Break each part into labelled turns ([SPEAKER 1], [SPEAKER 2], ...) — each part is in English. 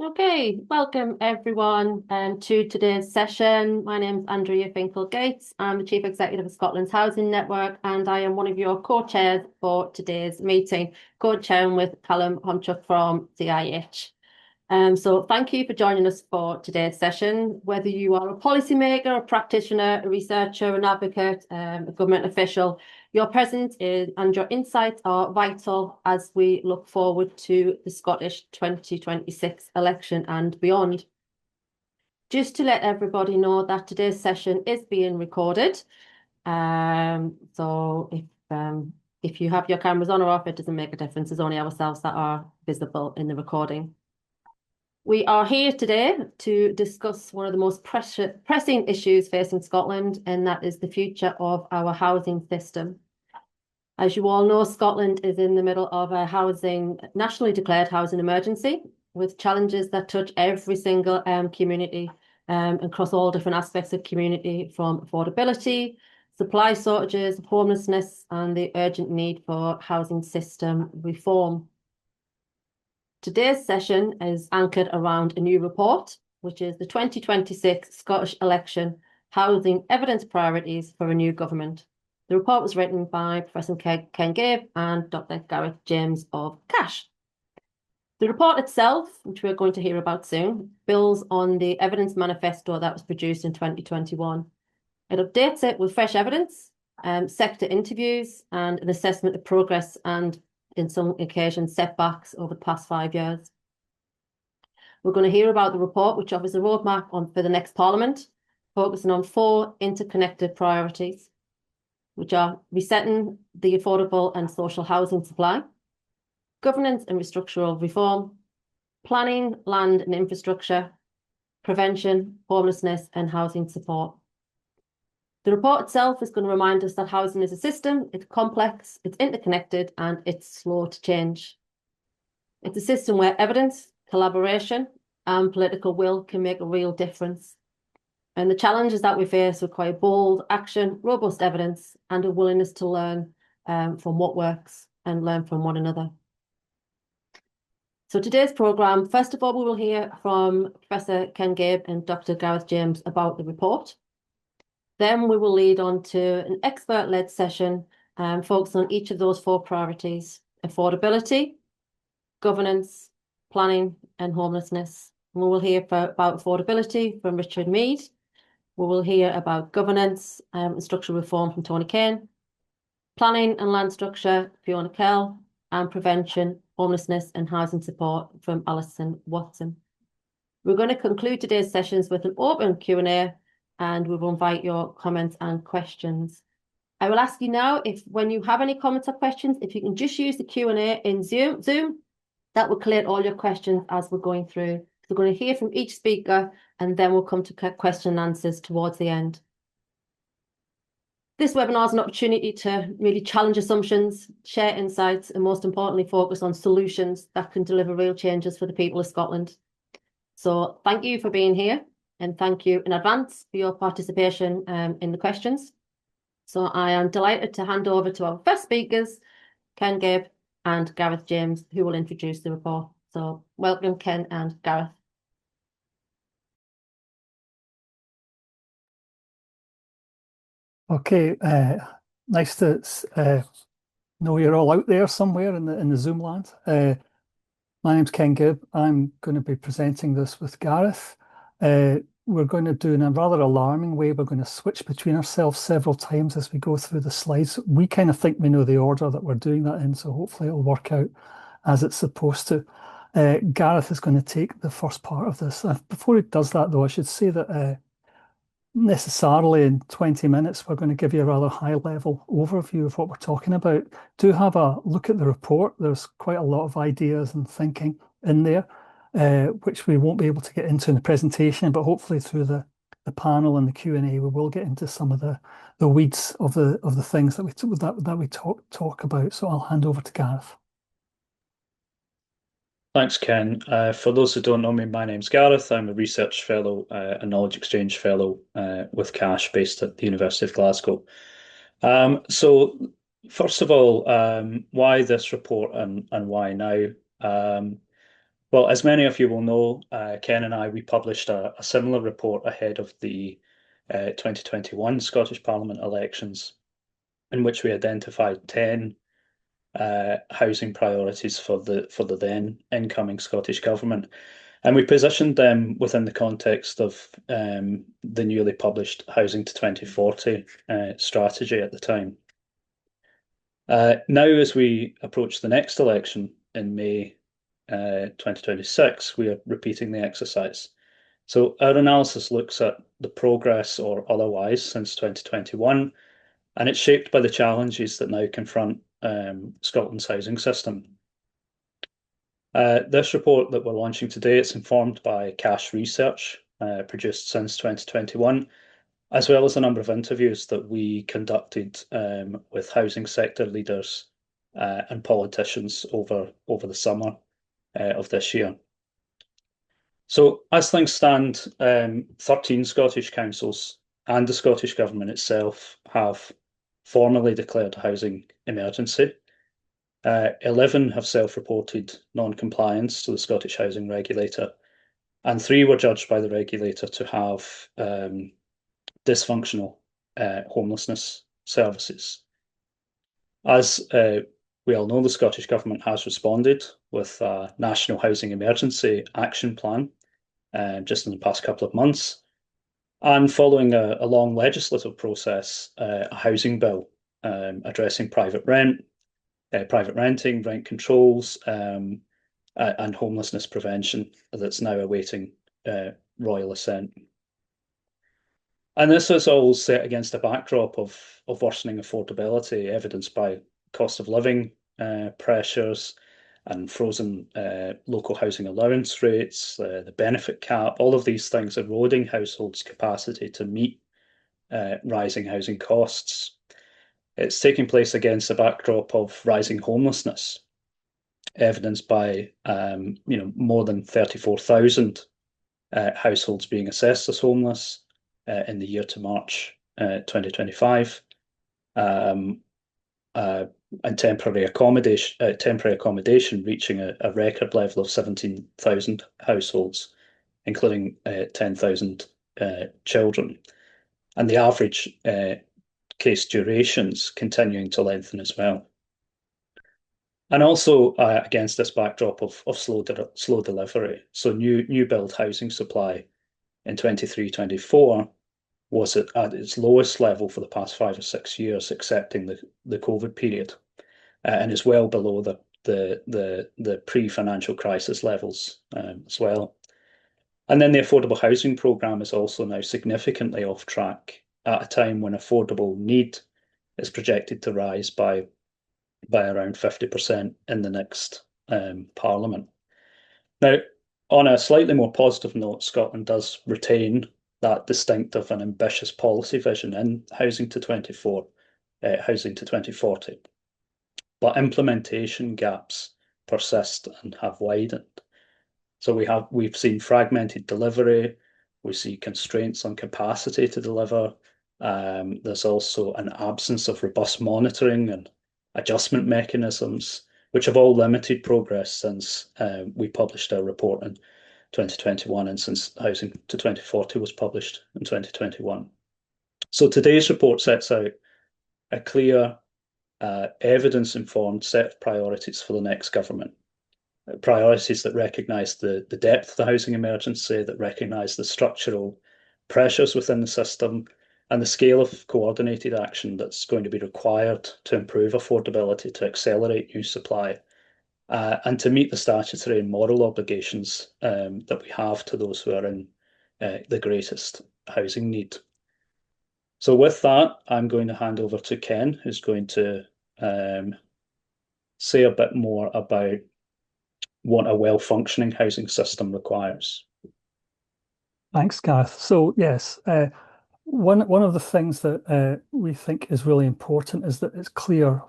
[SPEAKER 1] Okay, welcome everyone to today's session. My name is Andrea Finkel-Gates. I'm the Chief Executive of Scotland's Housing Network, and I am one of your co-chairs for today's meeting, co-chairing with Callum Chomczuk from CIH. So thank you for joining us for today's session. Whether you are a policymaker, a practitioner, a researcher, an advocate, a government official, your presence and your insights are vital as we look forward to the Scottish 2026 election and beyond. Just to let everybody know that today's session is being recorded. So if you have your cameras on or off, it doesn't make a difference. It's only ourselves that are visible in the recording. We are here today to discuss one of the most pressing issues facing Scotland, and that is the future of our housing system. As you all know, Scotland is in the middle of a nationally declared housing emergency, with challenges that touch every single community across all different aspects of community, from affordability, supply shortages, homelessness, and the urgent need for housing system reform. Today's session is anchored around a new report, which is the 2026 Scottish Election Housing Evidence Priorities for a New Government. The report was written by Professor Cain Gibb and Dr. Gareth James of CASH. The report itself, which we're going to hear about soon, builds on the evidence manifesto that was produced in 2021. It updates it with fresh evidence, sector interviews, and an assessment of progress and, in some occasions, setbacks over the past 5 years. We're going to hear about the report, which offers a roadmap for the next Parliament, focusing on 4 interconnected priorities, which are resetting the affordable and social housing supply, governance and structural reform, planning, land and infrastructure, prevention, homelessness, and housing support. The report itself is going to remind us that housing is a system, it's complex, it's interconnected, and it's slow to change. It's a system where evidence, collaboration, and political will can make a real difference. And the challenges that we face require bold action, robust evidence, and a willingness to learn from what works and learn from one another. So today's programme, first of all, we will hear from Professor Cain Gibb and Dr. Gareth James about the report. Then we will lead on to an expert-led session focused on each of those 4 priorities: affordability, governance, planning, and homelessness. And we will hear about affordability from Richard Meade. We will hear about governance and structural reform from Tony Cain, planning and land structure, Fionna Kell, and prevention, homelessness, and housing support from Alison Watson. We're going to conclude today's sessions with an open Q&A, and we will invite your comments and questions. I will ask you now, when you have any comments or questions, if you can just use the Q&A in Zoom, that will collate all your questions as we're going through. We're going to hear from each speaker, and then we'll come to question and answers towards the end. This webinar is an opportunity to really challenge assumptions, share insights, and most importantly, focus on solutions that can deliver real changes for the people of Scotland. So thank you for being here, and thank you in advance for your participation in the questions. So I am delighted to hand over to our first speakers, Cain Gibb and Gareth James, who will introduce the report. So welcome, Cain and Gareth.
[SPEAKER 2] Okay, nice to know you're all out there somewhere in the Zoom land. My name's Cain Gibb. I'm going to be presenting this with Gareth. We're going to do, in a rather alarming way, we're going to switch between ourselves several times as we go through the slides. We kind of think we know the order that we're doing that in, so hopefully it'll work out as it's supposed to. Gareth is going to take the first part of this. Before he does that, though, I should say that necessarily in 20 minutes, we're going to give you a rather high-level overview of what we're talking about. Do have a look at the report. There's quite a lot of ideas and thinking in there, which we won't be able to get into in the presentation, but hopefully through the panel and the Q&A, we will get into some of the weeds of the things that we talk about. So I'll hand over to Gareth.
[SPEAKER 3] Thanks, Ken. For those who don't know me, my name's Gareth. I'm a research fellow, a knowledge exchange fellow with CASH based at the University of Glasgow. So first of all, why this report and why now? Well, as many of you will know, Ken and we published a similar report ahead of the 2021 Scottish Parliament elections, in which we identified 10 housing priorities for the then incoming Scottish Government. And we positioned them within the context of the newly published Housing to 2040 strategy at the time. Now, as we approach the next election in May 2026, we are repeating the exercise. So our analysis looks at the progress or otherwise since 2021, and it's shaped by the challenges that now confront Scotland's housing system. This report that we're launching today, it's informed by cash research produced since 2021, as well as a number of interviews that we conducted with housing sector leaders and politicians over the summer of this year. So as things stand, 13 Scottish councils and the Scottish Government itself have formally declared a housing emergency. 11 have self-reported non-compliance to the Scottish Housing Regulator, and 3 were judged by the regulator to have dysfunctional homelessness services. As we all know, the Scottish Government has responded with a National Housing Emergency Action Plan just in the past couple of months, and following a long legislative process, a housing bill addressing private renting, rent controls, and homelessness prevention that's now awaiting royal assent. And this is all set against a backdrop of worsening affordability, evidenced by cost of living pressures and frozen local housing allowance rates, the benefit cap, all of these things eroding households' capacity to meet rising housing costs. It's taking place against a backdrop of rising homelessness, evidenced by more than 34,000 households being assessed as homeless in the year to March 2025, and temporary accommodation reaching a record level of 17,000 households, including 10,000 children, and the average case durations continuing to lengthen as well. And also against this backdrop of slow delivery. So new build housing supply in 23-24 was at its lowest level for the past 5 or 6 years, excepting the COVID period, and is well below the pre-financial crisis levels as well. And then the affordable housing programme is also now significantly off track at a time when affordable need is projected to rise by around 50% in the next Parliament. Now, on a slightly more positive note, Scotland does retain that distinctive and ambitious policy vision in Housing to 2040, but implementation gaps persist and have widened. So we've seen fragmented delivery, we see constraints on capacity to deliver. There's also an absence of robust monitoring and adjustment mechanisms, which have all limited progress since we published our report in 2021 and since Housing to 2040 was published in 2021. So today's report sets out a clear, evidence-informed set of priorities for the next government. Priorities that recognise the depth of the housing emergency, that recognise the structural pressures within the system, and the scale of coordinated action that's going to be required to improve affordability, to accelerate new supply, and to meet the statutory and moral obligations that we have to those who are in the greatest housing need. So with that, I'm going to hand over to Ken, who's going to say a bit more about what a well-functioning housing system requires.
[SPEAKER 2] Thanks, Gareth. So yes, one of the things that we think is really important is that it's clear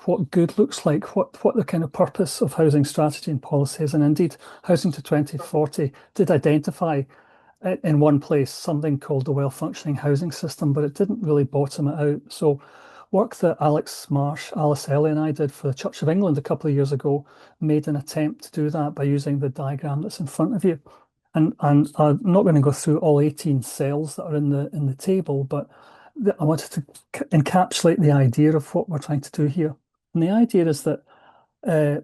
[SPEAKER 2] what good looks like, what the kind of purpose of housing strategy and policy is, and indeed Housing to 2040 did identify in one place something called the well-functioning housing system, but it didn't really bottom it out. So work that Alex Marsh, Alice Ellie and I did for the Church of England a couple of years ago made an attempt to do that by using the diagram that's in front of you. And I'm not going to go through all 18 cells that are in the table, but I wanted to encapsulate the idea of what we're trying to do here. And the idea is that a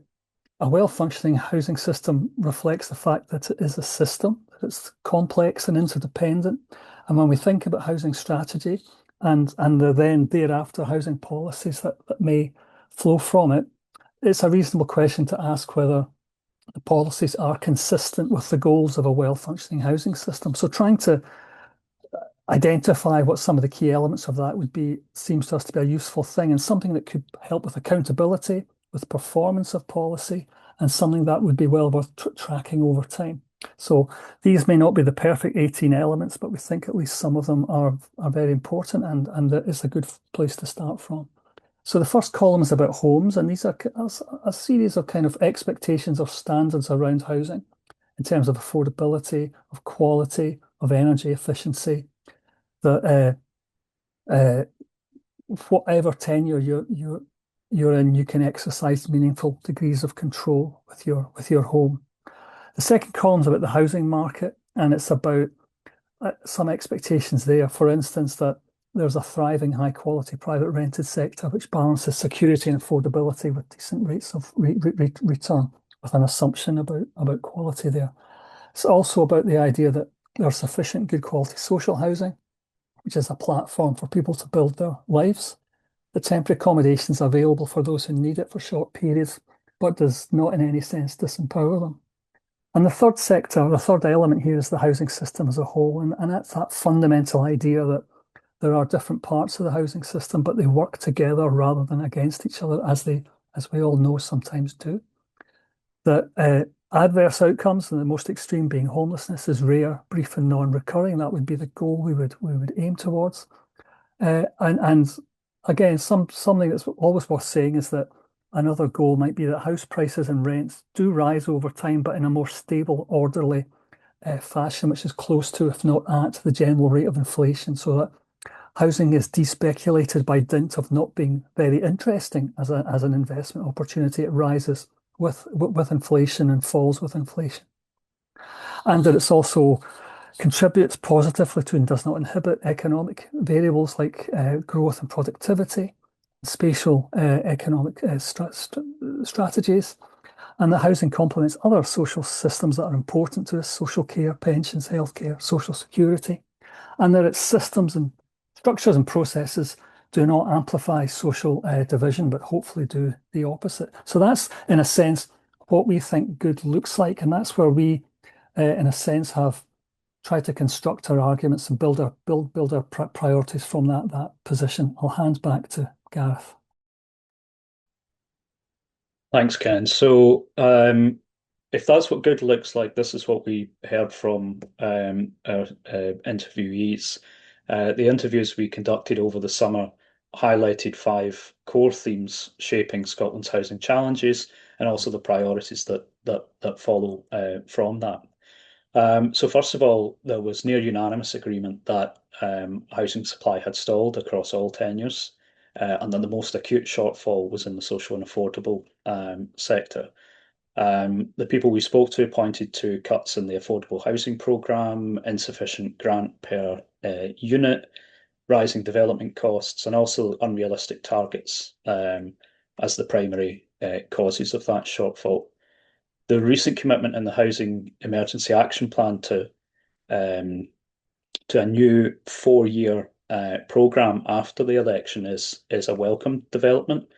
[SPEAKER 2] well-functioning housing system reflects the fact that it is a system, that it's complex and interdependent. And when we think about housing strategy and the then thereafter housing policies that may flow from it, it's a reasonable question to ask whether the policies are consistent with the goals of a well-functioning housing system. So trying to identify what some of the key elements of that would be seems to us to be a useful thing, and something that could help with accountability, with performance of policy, and something that would be well worth tracking over time. So these may not be the perfect 18 elements, but we think at least some of them are very important, and that is a good place to start from. So the first column is about homes, and these are a series of kind of expectations or standards around housing in terms of affordability, of quality, of energy efficiency, that whatever tenure you're in, you can exercise meaningful degrees of control with your home. The second column is about the housing market, and it's about some expectations there. For instance, that there's a thriving high-quality private rented sector which balances security and affordability with decent rates of return, with an assumption about quality there. It's also about the idea that there's sufficient good quality social housing, which is a platform for people to build their lives. The temporary accommodation is available for those who need it for short periods, but does not in any sense disempower them. And the third sector, the third element here, is the housing system as a whole. And that's that fundamental idea that there are different parts of the housing system, but they work together rather than against each other, as we all know sometimes do. That adverse outcomes, and the most extreme being homelessness, is rare, brief, and non-recurring. That would be the goal we would aim towards. And again, something that's always worth saying is that another goal might be that house prices and rents do rise over time, but in a more stable, orderly fashion, which is close to, if not at, the general rate of inflation, so that housing is despeculated by dint of not being very interesting as an investment opportunity. It rises with inflation and falls with inflation. And that it's also contributes positively to and does not inhibit economic variables like growth and productivity, spatial economic strategies, and that housing complements other social systems that are important to us: social care, pensions, healthcare, social security, and that its systems and structures and processes do not amplify social division, but hopefully do the opposite. So that's, in a sense, what we think good looks like, and that's where we, in a sense, have tried to construct our arguments and build our priorities from that position. I'll hand back to Gareth.
[SPEAKER 3] Thanks, Ken. So if that's what good looks like, this is what we heard from our interviewees. The interviews we conducted over the summer highlighted 5 core themes shaping Scotland's housing challenges, and also the priorities that follow from that. So first of all, there was near unanimous agreement that housing supply had stalled across all tenures, and that the most acute shortfall was in the social and affordable sector. The people we spoke to pointed to cuts in the affordable housing programme, insufficient grant per unit, rising development costs, and also unrealistic targets as the primary causes of that shortfall. The recent commitment in the Housing Emergency Action Plan to a new 4-year programme after the election is a welcome development,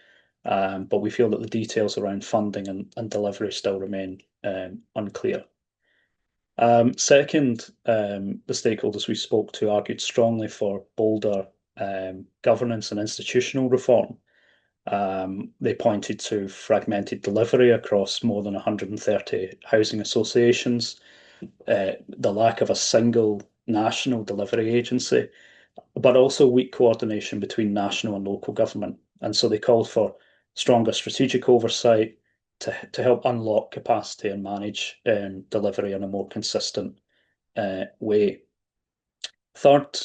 [SPEAKER 3] but we feel that the details around funding and delivery still remain unclear. Second, the stakeholders we spoke to argued strongly for bolder governance and institutional reform. They pointed to fragmented delivery across more than 130 housing associations, the lack of a single national delivery agency, but also weak coordination between national and local government. And so they called for stronger strategic oversight to help unlock capacity and manage delivery in a more consistent way. Third,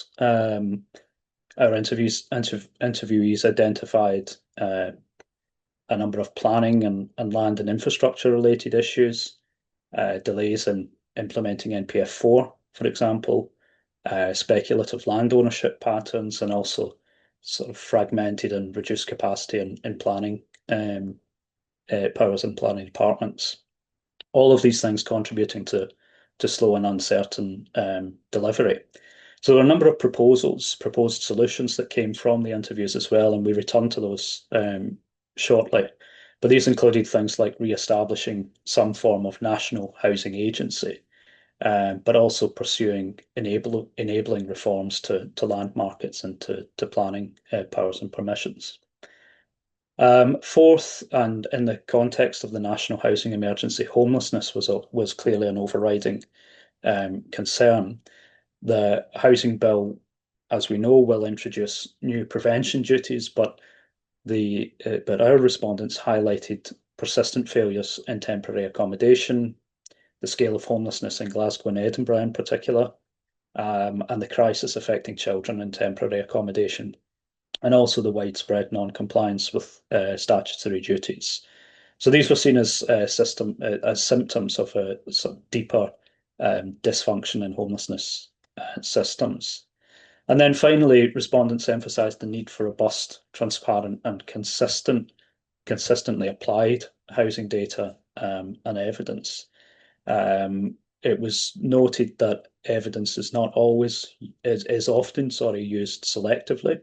[SPEAKER 3] our interviewees identified a number of planning and land and infrastructure related issues, delays in implementing NPF4, for example, speculative land ownership patterns, and also sort of fragmented and reduced capacity in planning powers and planning departments. All of these things contributing to slow and uncertain delivery. So there are a number of proposed solutions that came from the interviews as well, and we return to those shortly. But these included things like re-establishing some form of national housing agency, but also pursuing enabling reforms to land markets and to planning powers and permissions. Fourth, and in the context of the national housing emergency, homelessness was clearly an overriding concern. The housing bill, as we know, will introduce new prevention duties, but our respondents highlighted persistent failures in temporary accommodation, the scale of homelessness in Glasgow and Edinburgh in particular, and the crisis affecting children in temporary accommodation, and also the widespread non-compliance with statutory duties. So these were seen as symptoms of a sort of deeper dysfunction in homelessness systems. And then finally, respondents emphasised the need for robust, transparent and consistently applied housing data and evidence. It was noted that evidence is often used selectively,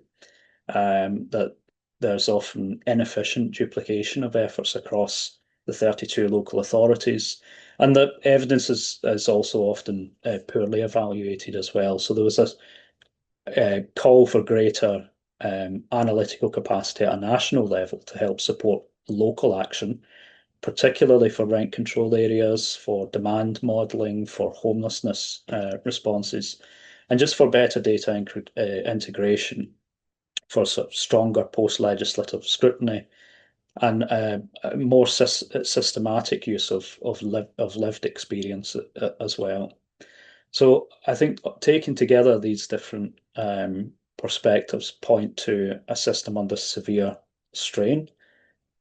[SPEAKER 3] that there's often inefficient duplication of efforts across the 32 local authorities, and that evidence is also often poorly evaluated as well. So there was a call for greater analytical capacity at a national level to help support local action, particularly for rent control areas, for demand modelling, for homelessness responses, and just for better data integration, for sort of stronger post-legislative scrutiny, and more systematic use of lived experience as well. So I think taking together these different perspectives point to a system under severe strain,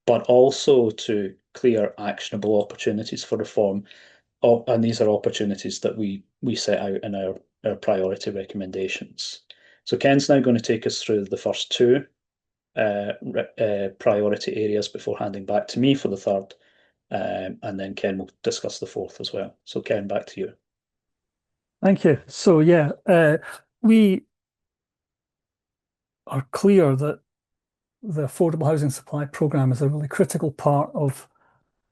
[SPEAKER 3] but also to clear, actionable opportunities for reform. And these are opportunities that we set out in our priority recommendations. So Ken's now going to take us through the first two priority areas before handing back to me for the third, and then Ken will discuss the fourth as well. So Ken, back to you.
[SPEAKER 2] Thank you. So yeah, we are clear that the Affordable Housing Supply Programme is a really critical part of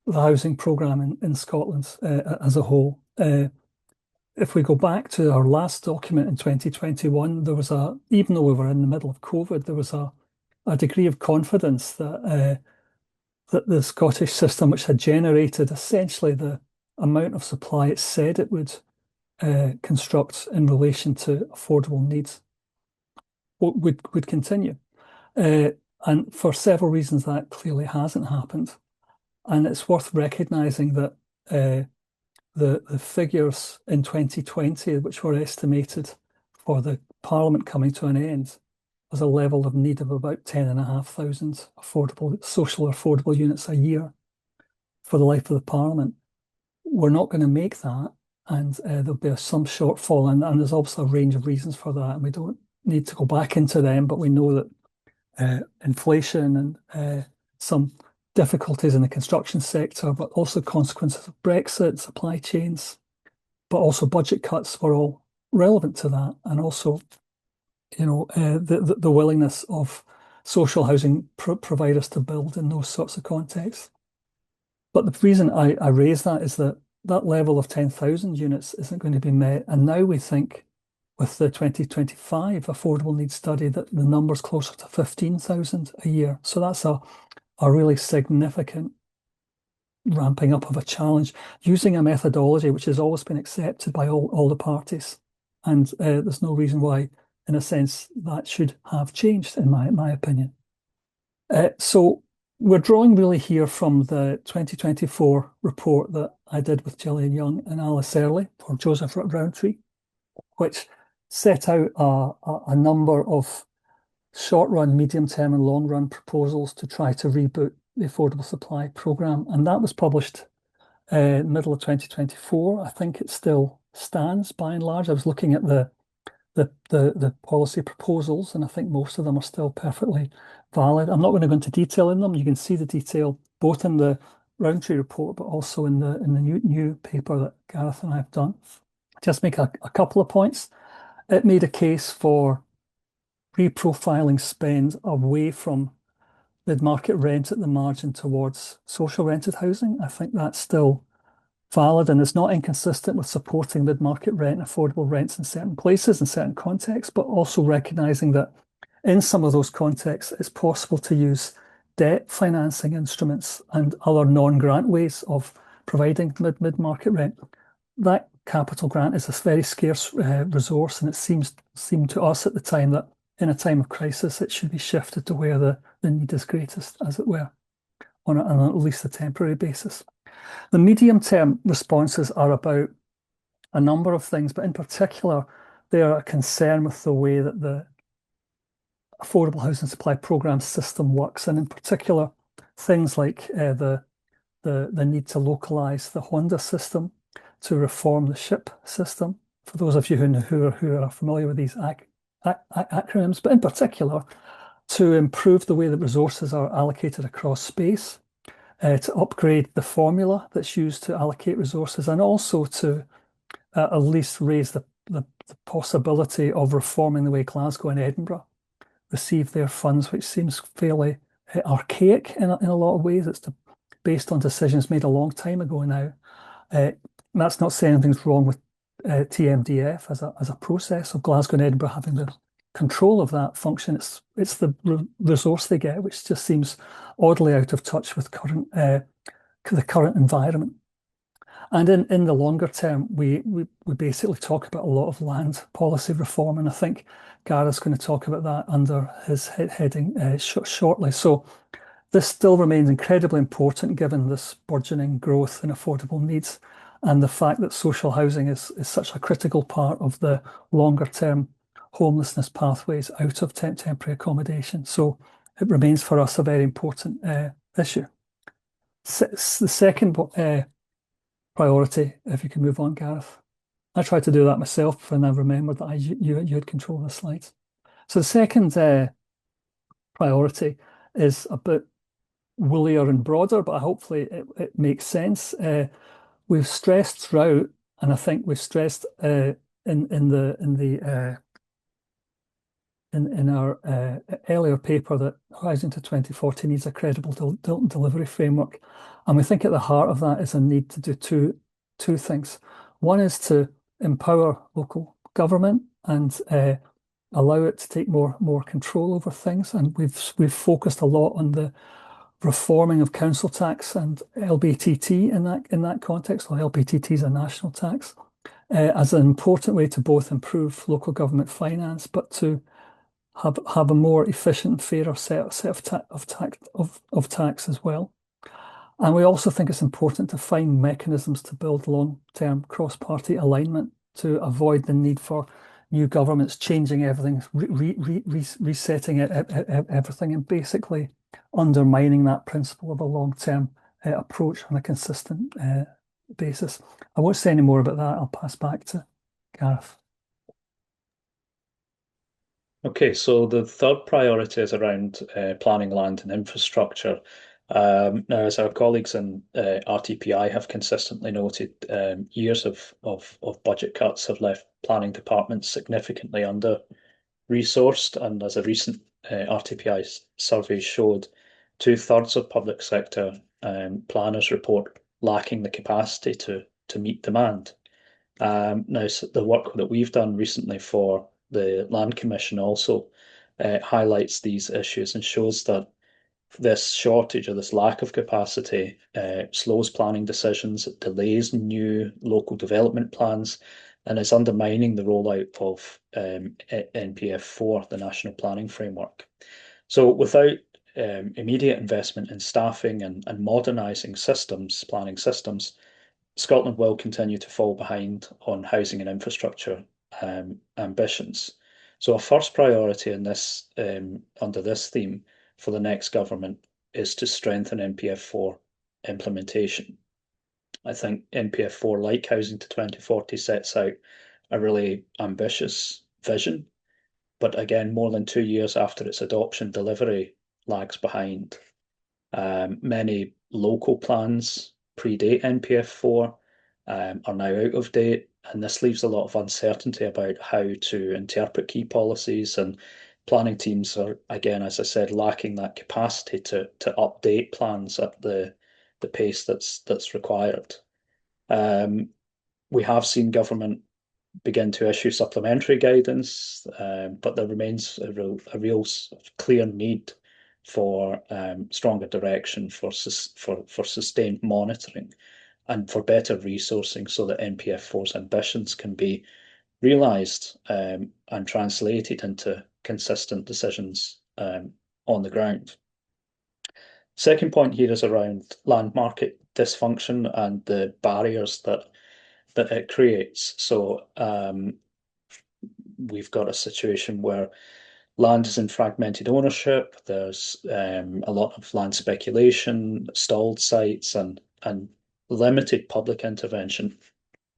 [SPEAKER 2] the housing programme in Scotland as a whole. If we go back to our last document in 2021, there was even though we were in the middle of COVID, there was a degree of confidence that the Scottish system, which had generated essentially the amount of supply it said it would construct in relation to affordable needs, would continue. And for several reasons, that clearly hasn't happened. And it's worth recognising that the figures in 2020, which were estimated for the Parliament coming to an end, was a level of need of about 10,500 social affordable units a year for the life of the Parliament. We're not going to make that, and there'll be some shortfall, and there's obviously a range of reasons for that, and we don't need to go back into them, but we know that inflation and some difficulties in the construction sector, but also consequences of Brexit, supply chains, but also budget cuts were all relevant to that, and also, the willingness of social housing providers to build in those sorts of contexts. But the reason I raise that is that level of 10,000 units isn't going to be met, and now we think with the 2025 affordable needs study that the number's closer to 15,000 a year. So that's a really significant ramping up of a challenge using a methodology which has always been accepted by all the parties. And there's no reason why, in a sense, that should have changed, in my opinion. So we're drawing really here from the 2024 report that I did with Gillian Young and Alice Earley for Joseph Rowntree, which set out a number of short-run, medium-term and long-run proposals to try to reboot the Affordable Supply Programme. And that was published middle of 2024. I think it still stands by and large. I was looking at the policy proposals, and I think most of them are still perfectly valid. I'm not going to go into detail in them. You can see the detail both in the Roundtree report, but also in the new paper that Gareth and I have done. Just make a couple of points. It made a case for reprofiling spend away from mid-market rent at the margin towards social rented housing. I think that's still valid, and it's not inconsistent with supporting mid-market rent and affordable rents in certain places, in certain contexts, but also recognizing that in some of those contexts, it's possible to use debt financing instruments and other non-grant ways of providing mid-market rent. That capital grant is a very scarce resource, and it seemed to us at the time that in a time of crisis, it should be shifted to where the need is greatest, as it were, on at least a temporary basis. The medium-term responses are about a number of things, but in particular, they are a concern with the way that the Affordable Housing Supply Programme system works, and in particular, things like the need to localise the Honda system, to reform the SHIP system, for those of you who are familiar with these acronyms, but in particular, to improve the way that resources are allocated across space, to upgrade the formula that's used to allocate resources, and also to at least raise the possibility of reforming the way Glasgow and Edinburgh receive their funds, which seems fairly archaic in a lot of ways. It's based on decisions made a long time ago now. That's not saying anything's wrong with TMDF as a process of Glasgow and Edinburgh having the control of that function. It's the resource they get, which just seems oddly out of touch with the current environment. And in the longer term, we basically talk about a lot of land policy reform, and I think Gareth's going to talk about that under his heading shortly. So this still remains incredibly important given this burgeoning growth in affordable needs, and the fact that social housing is such a critical part of the longer term homelessness pathways out of temporary accommodation. So it remains for us a very important issue. The second priority, if you can move on, Gareth. I tried to do that myself and I remembered that you had control of the slides. So the second priority is a bit woollier and broader, but hopefully it makes sense. We've stressed throughout, and I think we've stressed in our earlier paper that Horizon to 2040 needs a credible delivery framework. And we think at the heart of that is a need to do two things. One is to empower local government and allow it to take more control over things. And we've focused a lot on the reforming of council tax and LBTT in that context. Well, LBTT is a national tax as an important way to both improve local government finance, but to have a more efficient and fairer set of tax as well. And we also think it's important to find mechanisms to build long-term cross-party alignment to avoid the need for new governments changing everything, resetting everything, and basically undermining that principle of a long-term approach on a consistent basis. I won't say any more about that. I'll pass back to Gareth.
[SPEAKER 3] Okay, so the third priority is around planning, land and infrastructure. Now, as our colleagues in RTPI have consistently noted, years of budget cuts have left planning departments significantly under-resourced, and as a recent RTPI survey showed, 2/3 of public sector planners report lacking the capacity to meet demand. Now, so the work that we've done recently for the Land Commission also highlights these issues and shows that this shortage or this lack of capacity slows planning decisions, it delays new local development plans, and is undermining the rollout of NPF4, the National Planning Framework. So without immediate investment in staffing and modernising planning systems, Scotland will continue to fall behind on housing and infrastructure ambitions. So our first priority in this, under this theme for the next government is to strengthen NPF4 implementation. I think NPF4, like Housing to 2040, sets out a really ambitious vision, but again, more than 2 years after its adoption, delivery lags behind. Many local plans predate NPF4, are now out of date, and this leaves a lot of uncertainty about how to interpret key policies, and planning teams are, again, as I said, lacking that capacity to update plans at the pace that's required. We have seen government begin to issue supplementary guidance, but there remains a real clear need for stronger direction, for sustained monitoring, and for better resourcing so that NPF4's ambitions can be realised and translated into consistent decisions on the ground. Second point here is around land market dysfunction and the barriers that it creates. So we've got a situation where land is in fragmented ownership. There's a lot of land speculation, stalled sites, and limited public intervention,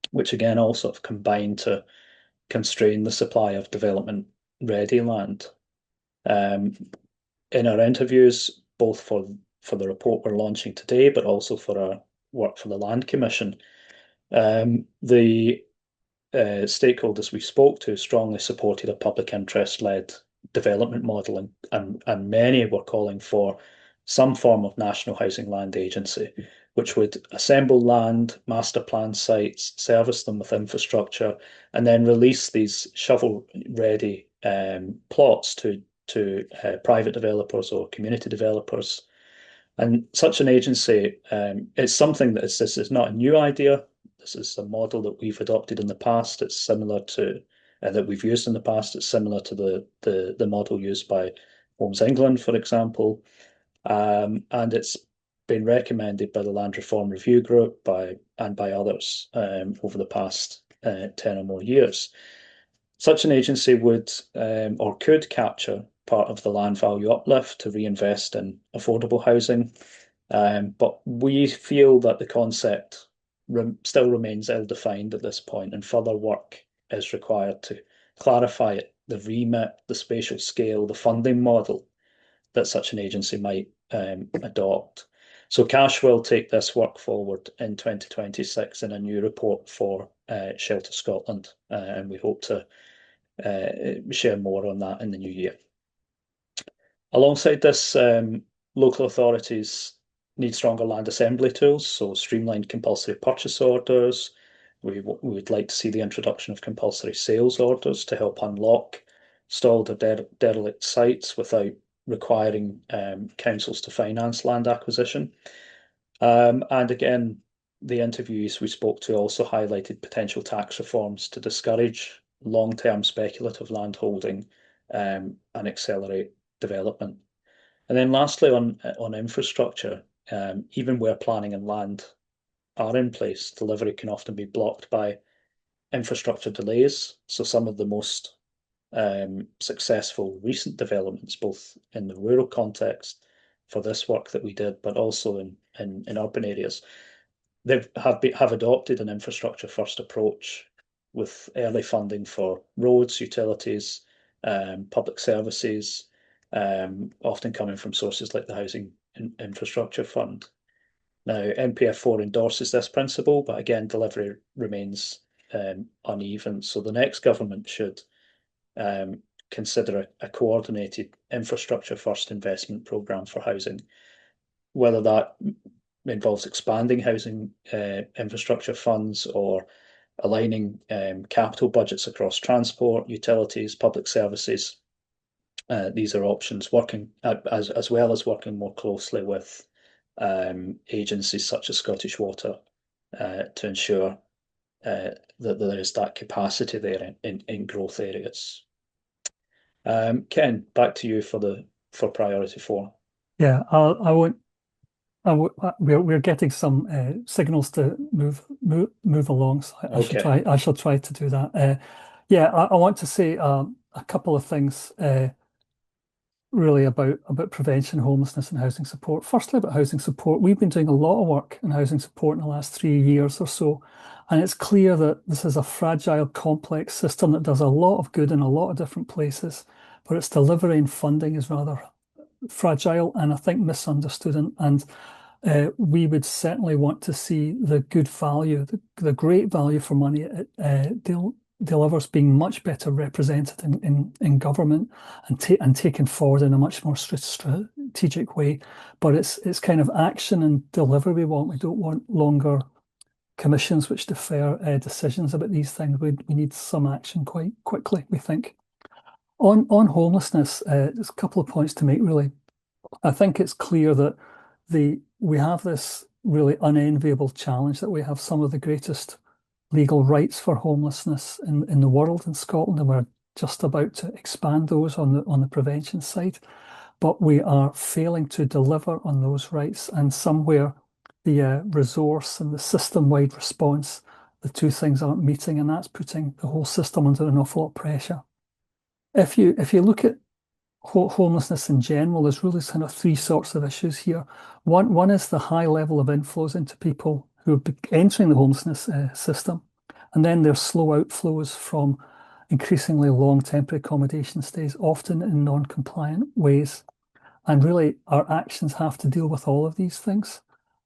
[SPEAKER 3] which again all sort of combine to constrain the supply of development-ready land. In our interviews, both for the report we're launching today, but also for our work for the Land Commission, the stakeholders we spoke to strongly supported a public interest-led development model, and many were calling for some form of national housing land agency, which would assemble land, master plan sites, service them with infrastructure, and then release these shovel-ready plots to private developers or community developers. And such an agency is something that this is not a new idea. This is a model that we've adopted in the past. It's similar to that we've used in the past. It's similar to the model used by Homes England, for example, and it's been recommended by the Land Reform Review Group and by others over the past 10 or more years. Such an agency would or could capture part of the land value uplift to reinvest in affordable housing, but we feel that the concept still remains ill-defined at this point, and further work is required to clarify it, the remit, the spatial scale, the funding model that such an agency might adopt. So Cash will take this work forward in 2026 in a new report for Shelter Scotland, and we hope to share more on that in the new year. Alongside this, local authorities need stronger land assembly tools, so streamlined compulsory purchase orders. We would like to see the introduction of compulsory sales orders to help unlock stalled or derelict sites without requiring councils to finance land acquisition. And again, the interviews we spoke to also highlighted potential tax reforms to discourage long-term speculative land holding and accelerate development. And then lastly, on infrastructure, even where planning and land are in place, delivery can often be blocked by infrastructure delays. So some of the most successful recent developments, both in the rural context for this work that we did, but also in urban areas, they have adopted an infrastructure first approach with early funding for roads, utilities, public services, often coming from sources like the Housing Infrastructure Fund. Now, NPF4 endorses this principle, but again, delivery remains uneven. So the next government should consider a coordinated infrastructure first investment programme for housing, whether that involves expanding housing infrastructure funds or aligning capital budgets across transport, utilities, public services. These are options, working as well as working more closely with agencies such as Scottish Water to ensure that there is that capacity there in growth areas. Ken, back to you for priority 4.
[SPEAKER 2] Yeah, we're getting some signals to move along, so I shall try to do that. Yeah, I want to say a couple of things really about prevention, homelessness and housing support. Firstly, about housing support, we've been doing a lot of work in housing support in the last 3 years or so, and it's clear that this is a fragile, complex system that does a lot of good in a lot of different places, but its delivery and funding is rather fragile and I think misunderstood, and we would certainly want to see the good value, the great value for money it delivers being much better represented in government and taken forward in a much more strategic way. But it's kind of action and delivery we want. We don't want longer commissions which defer decisions about these things. We need some action quite quickly, we think. On homelessness, there's a couple of points to make, really. I think it's clear that we have this really unenviable challenge that we have some of the greatest legal rights for homelessness in the world in Scotland, and we're just about to expand those on the prevention side. But we are failing to deliver on those rights, and somewhere the resource and the system-wide response, the two things aren't meeting, and that's putting the whole system under an awful lot of pressure. If you look at homelessness in general, there's really kind of three sorts of issues here. One is the high level of inflows into people who are entering the homelessness system, and then there's slow outflows from increasingly long temporary accommodation stays, often in non-compliant ways. And really, our actions have to deal with all of these things.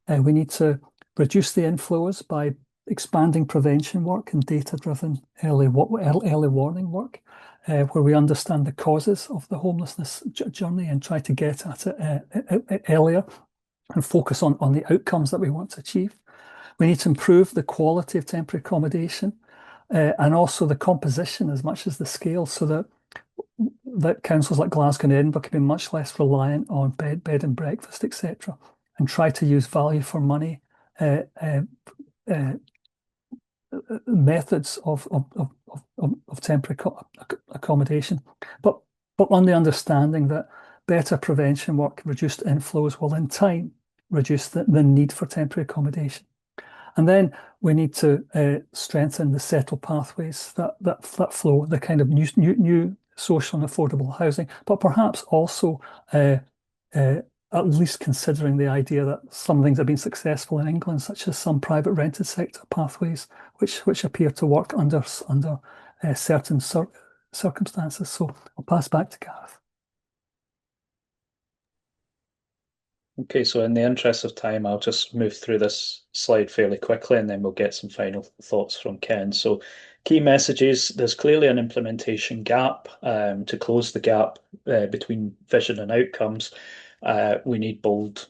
[SPEAKER 2] We need to reduce the inflows by expanding prevention work and data-driven early warning work, where we understand the causes of the homelessness journey and try to get at it earlier and focus on the outcomes that we want to achieve. We need to improve the quality of temporary accommodation and also the composition as much as the scale, so that councils like Glasgow and Edinburgh can be much less reliant on bed and breakfast, etc., and try to use value for money methods of temporary accommodation, but on the understanding that better prevention work, reduced inflows, will in time reduce the need for temporary accommodation. And then we need to strengthen the settled pathways that flow, the kind of new social and affordable housing, but perhaps also at least considering the idea that some things have been successful in England, such as some private rented sector pathways, which appear to work under certain circumstances. So I'll pass back to Gareth.
[SPEAKER 3] Okay, so in the interest of time, I'll just move through this slide fairly quickly and then we'll get some final thoughts from Ken. So key messages: there's clearly an implementation gap. To close the gap between vision and outcomes, we need bold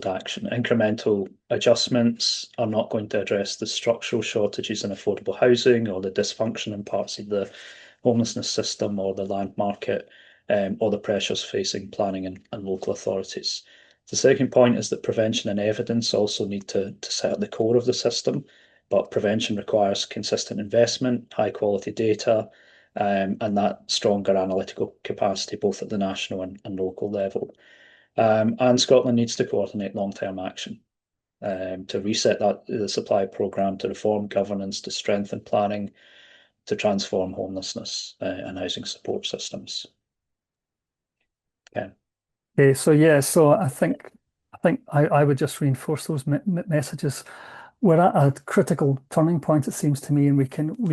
[SPEAKER 3] action. Incremental adjustments are not going to address the structural shortages in affordable housing or the dysfunction in parts of the homelessness system or the land market or the pressures facing planning and local authorities. The second point is that prevention and evidence also need to sit at the core of the system, but prevention requires consistent investment, high quality data, and that stronger analytical capacity both at the national and local level. And Scotland needs to coordinate long-term action to reset the supply programme, to reform governance, to strengthen planning, to transform homelessness and housing support systems. Okay.
[SPEAKER 2] Okay, so I think I would just reinforce those messages. We're at a critical turning point, it seems to me, and we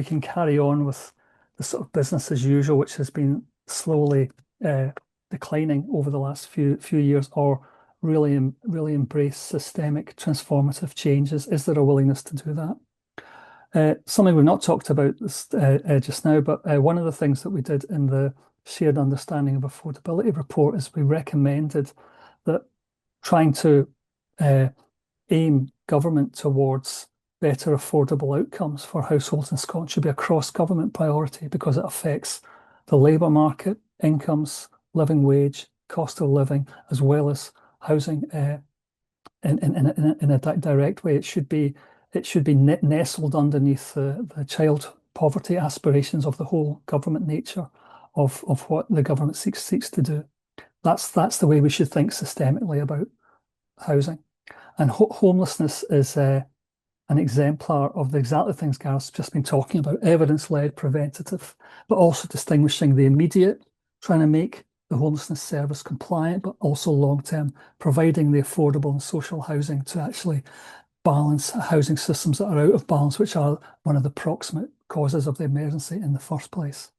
[SPEAKER 2] can carry on with the sort of business as usual, which has been slowly declining over the last few years, or really embrace systemic transformative changes. Is there a willingness to do that? Something we've not talked about this, just now, but one of the things that we did in the Shared Understanding of Affordability report is we recommended that trying to aim government towards better affordable outcomes for households in Scotland should be a cross-government priority, because it affects the labour market, incomes, living wage, cost of living, as well as housing in a direct way. It should be nestled underneath the child poverty aspirations of the whole government nature of what the government seeks to do. That's the way we should think systemically about housing. And homelessness is an exemplar of the exactly things Gareth's just been talking about, evidence-led, preventative, but also distinguishing the immediate, trying to make the homelessness service compliant, but also long-term, providing the affordable and social housing to actually balance housing systems that are out of balance, which are one of the proximate causes of the emergency in the first place.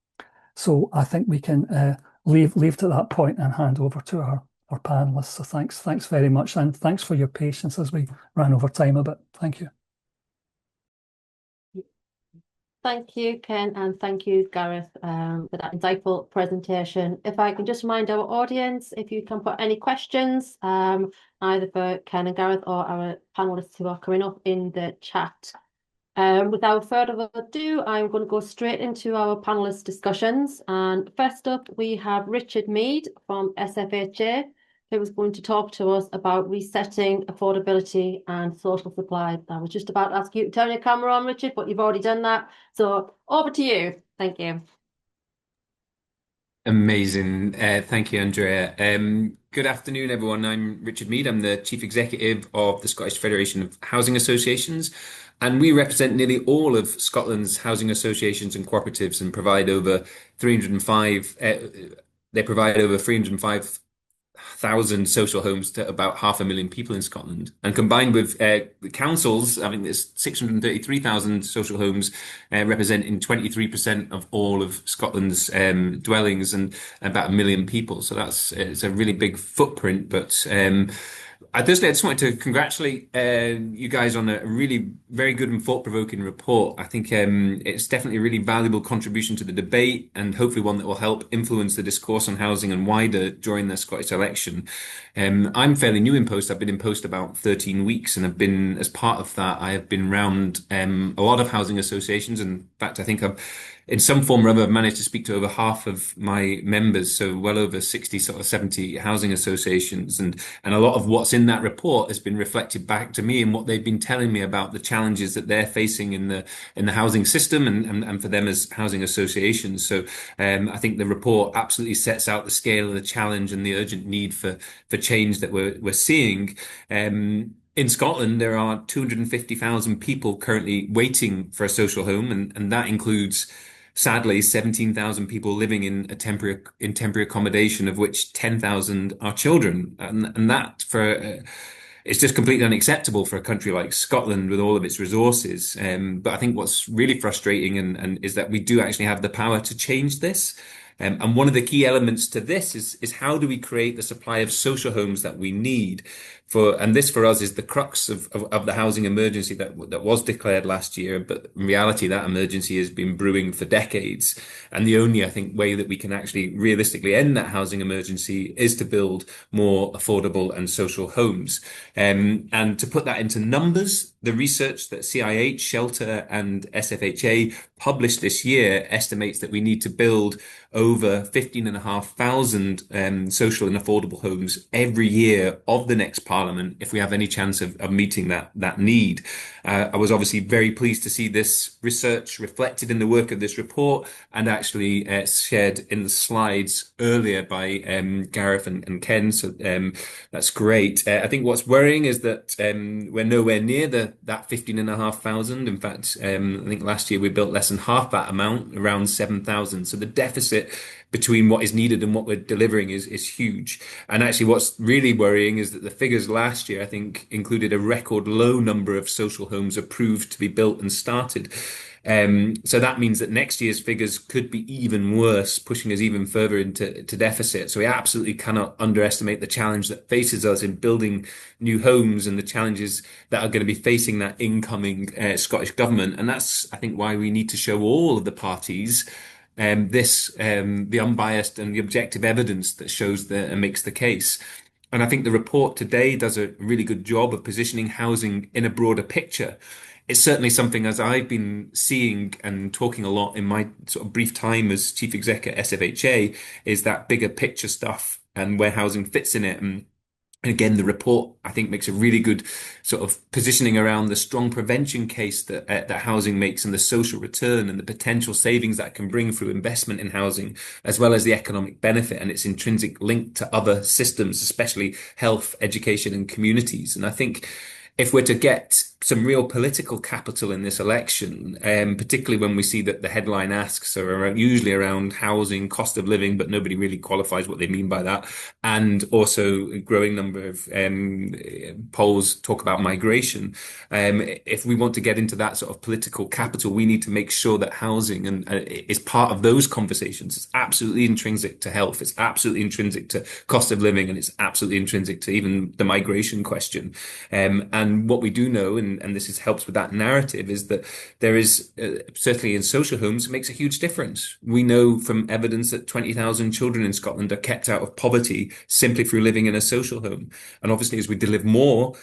[SPEAKER 2] So I think we can leave it at that point and hand over to our panelists. So thanks very much, and thanks for your patience as we ran over time a bit. Thank you.
[SPEAKER 1] Thank you, Ken, and thank you, Gareth, for that insightful presentation. If I can just remind our audience, if you can put any questions, either for Ken and Gareth or our panelists who are coming up in the chat. Without further ado, I'm going to go straight into our panelist discussions. And first up, we have Richard Meade from SFHA, who is going to talk to us about resetting affordability and social supply. I was just about to ask you to turn your camera on, Richard, but you've already done that. So over to you. Thank you.
[SPEAKER 4] Amazing. Thank you, Andrea. Good afternoon, everyone. I'm Richard Meade. I'm the Chief Executive of the Scottish Federation of Housing Associations, and we represent nearly all of Scotland's housing associations and cooperatives and provide over 305. They provide over 305,000 social homes to about 500,000 people in Scotland. And combined with the councils, I think there's 633,000 social homes representing 23% of all of Scotland's dwellings and about 1 million people. So it's a really big footprint. But I just wanted to congratulate you guys on a really very good and thought-provoking report. I think it's definitely a really valuable contribution to the debate and hopefully one that will help influence the discourse on housing and wider during the Scottish election. I'm fairly new in post. I've been in post about 13 weeks and as part of that, I have been around a lot of housing associations. In fact, I think I've in some form or other, I've managed to speak to over half of my members, so well over 60, sort of 70 housing associations. And a lot of what's in that report has been reflected back to me and what they've been telling me about the challenges that they're facing in the housing system and for them as housing associations. So I think the report absolutely sets out the scale of the challenge and the urgent need for change that we're seeing. In Scotland, there are 250,000 people currently waiting for a social home, and that includes, sadly, 17,000 people living in temporary accommodation, of which 10,000 are children, and that it's just completely unacceptable for a country like Scotland with all of its resources. But I think what's really frustrating and is that we do actually have the power to change this. And one of the key elements to this is how do we create the supply of social homes that we need and this for us is the crux of the housing emergency that was declared last year. But in reality, that emergency has been brewing for decades. And the only, I think, way that we can actually realistically end that housing emergency is to build more affordable and social homes. And to put that into numbers, the research that CIH, Shelter and SFHA published this year estimates that we need to build over 15,500 social and affordable homes every year of the next Parliament if we have any chance of meeting that need. I was obviously very pleased to see this research reflected in the work of this report and actually shared in the slides earlier by Gareth and Ken. So that's great. I think what's worrying is that we're nowhere near that 15,500. In fact, I think last year we built less than half that amount, around 7,000. So the deficit between what is needed and what we're delivering is huge. And actually what's really worrying is that the figures last year, I think, included a record low number of social homes approved to be built and started. So that means that next year's figures could be even worse, pushing us even further into deficit. So we absolutely cannot underestimate the challenge that faces us in building new homes and the challenges that are going to be facing that incoming Scottish government. And that's, I think, why we need to show all of the parties the unbiased and the objective evidence that shows and makes the case. And I think the report today does a really good job of positioning housing in a broader picture. It's certainly something, as I've been seeing and talking a lot in my sort of brief time as chief exec at SFHA, is that bigger picture stuff and where housing fits in it. And again, the report, I think, makes a really good sort of positioning around the strong prevention case that housing makes and the social return and the potential savings that can bring through investment in housing, as well as the economic benefit and its intrinsic link to other systems, especially health, education and communities. And I think if we're to get some real political capital in this election, particularly when we see that the headline asks are usually around housing, cost of living, but nobody really qualifies what they mean by that, and also a growing number of polls talk about migration. If we want to get into that sort of political capital, we need to make sure that housing is part of those conversations. It's absolutely intrinsic to health. It's absolutely intrinsic to cost of living, and it's absolutely intrinsic to even the migration question. And what we do know, and this helps with that narrative, is that there is, certainly in social homes, it makes a huge difference. We know from evidence that 20,000 children in Scotland are kept out of poverty simply through living in a social home. And obviously, as we deliver more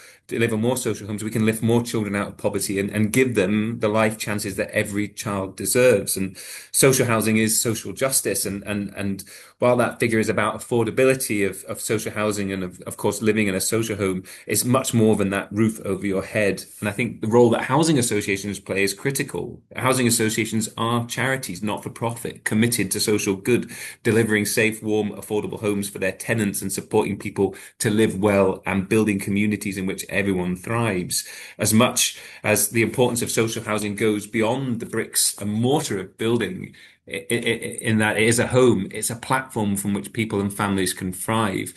[SPEAKER 4] social homes, we can lift more children out of poverty and give them the life chances that every child deserves. And social housing is social justice. And while that figure is about affordability of social housing and of course living in a social home, it's much more than that roof over your head. And I think the role that housing associations play is critical. Housing associations are charities, not for profit, committed to social good, delivering safe, warm, affordable homes for their tenants and supporting people to live well and building communities in which everyone thrives. As much as the importance of social housing goes beyond the bricks and mortar of building, in that it is a home, it's a platform from which people and families can thrive.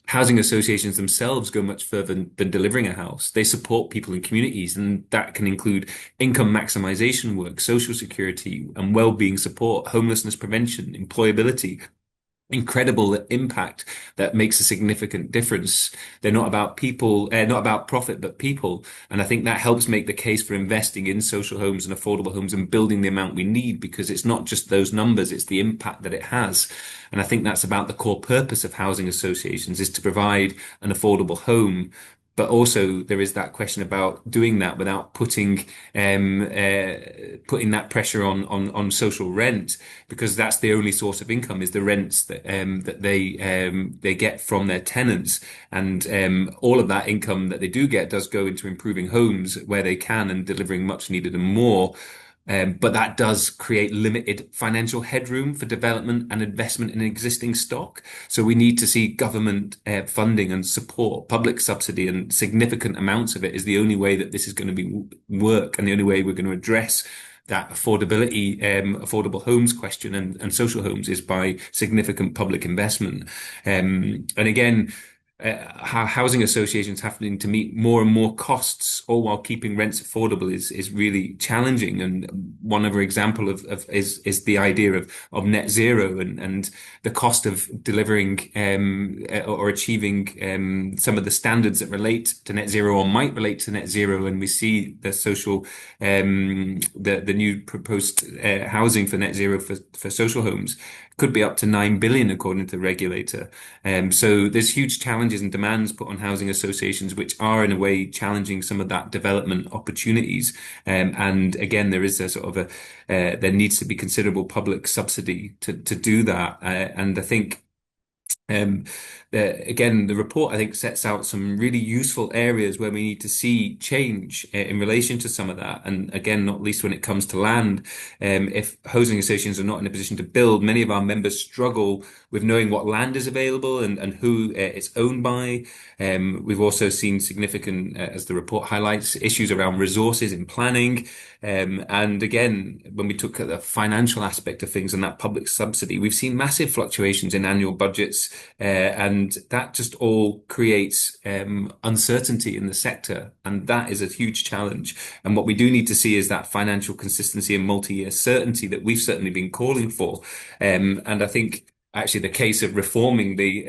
[SPEAKER 4] Housing associations themselves go much further than delivering a house. They support people in communities, and that can include income maximization work, social security and well-being support, homelessness prevention, employability. Incredible impact that makes a significant difference. They're not about people, not about profit, but people. And I think that helps make the case for investing in social homes and affordable homes and building the amount we need, because it's not just those numbers, it's the impact that it has. And I think that's about the core purpose of housing associations, is to provide an affordable home. But also there is that question about doing that without putting that pressure on social rent, because that's the only source of income, is the rents that they get from their tenants. And all of that income that they do get does go into improving homes where they can and delivering much needed and more. But that does create limited financial headroom for development and investment in existing stock. So we need to see government funding and support, public subsidy, and significant amounts of it is the only way that this is going to work, and the only way we're going to address that affordability, affordable homes question and social homes is by significant public investment. And again, how housing associations having to meet more and more costs, all while keeping rents affordable, is really challenging. And one other example is the idea of net zero and the cost of delivering or achieving some of the standards that relate to net zero or might relate to net zero. And we see the social the new proposed housing for net zero for social homes could be up to 9 billion according to the regulator. So there's huge challenges and demands put on housing associations, which are in a way challenging some of that development opportunities. And again, there is a sort of there needs to be considerable public subsidy to do that. And I think again, the report, I think, sets out some really useful areas where we need to see change in relation to some of that. And again, not least when it comes to land. If housing associations are not in a position to build, many of our members struggle with knowing what land is available and who it's owned by. We've also seen significant, as the report highlights, issues around resources in planning. And again, when we took at the financial aspect of things and that public subsidy, we've seen massive fluctuations in annual budgets, and that just all creates uncertainty in the sector, and that is a huge challenge. And what we do need to see is that financial consistency and multi-year certainty that we've certainly been calling for. And I think actually the case of reforming the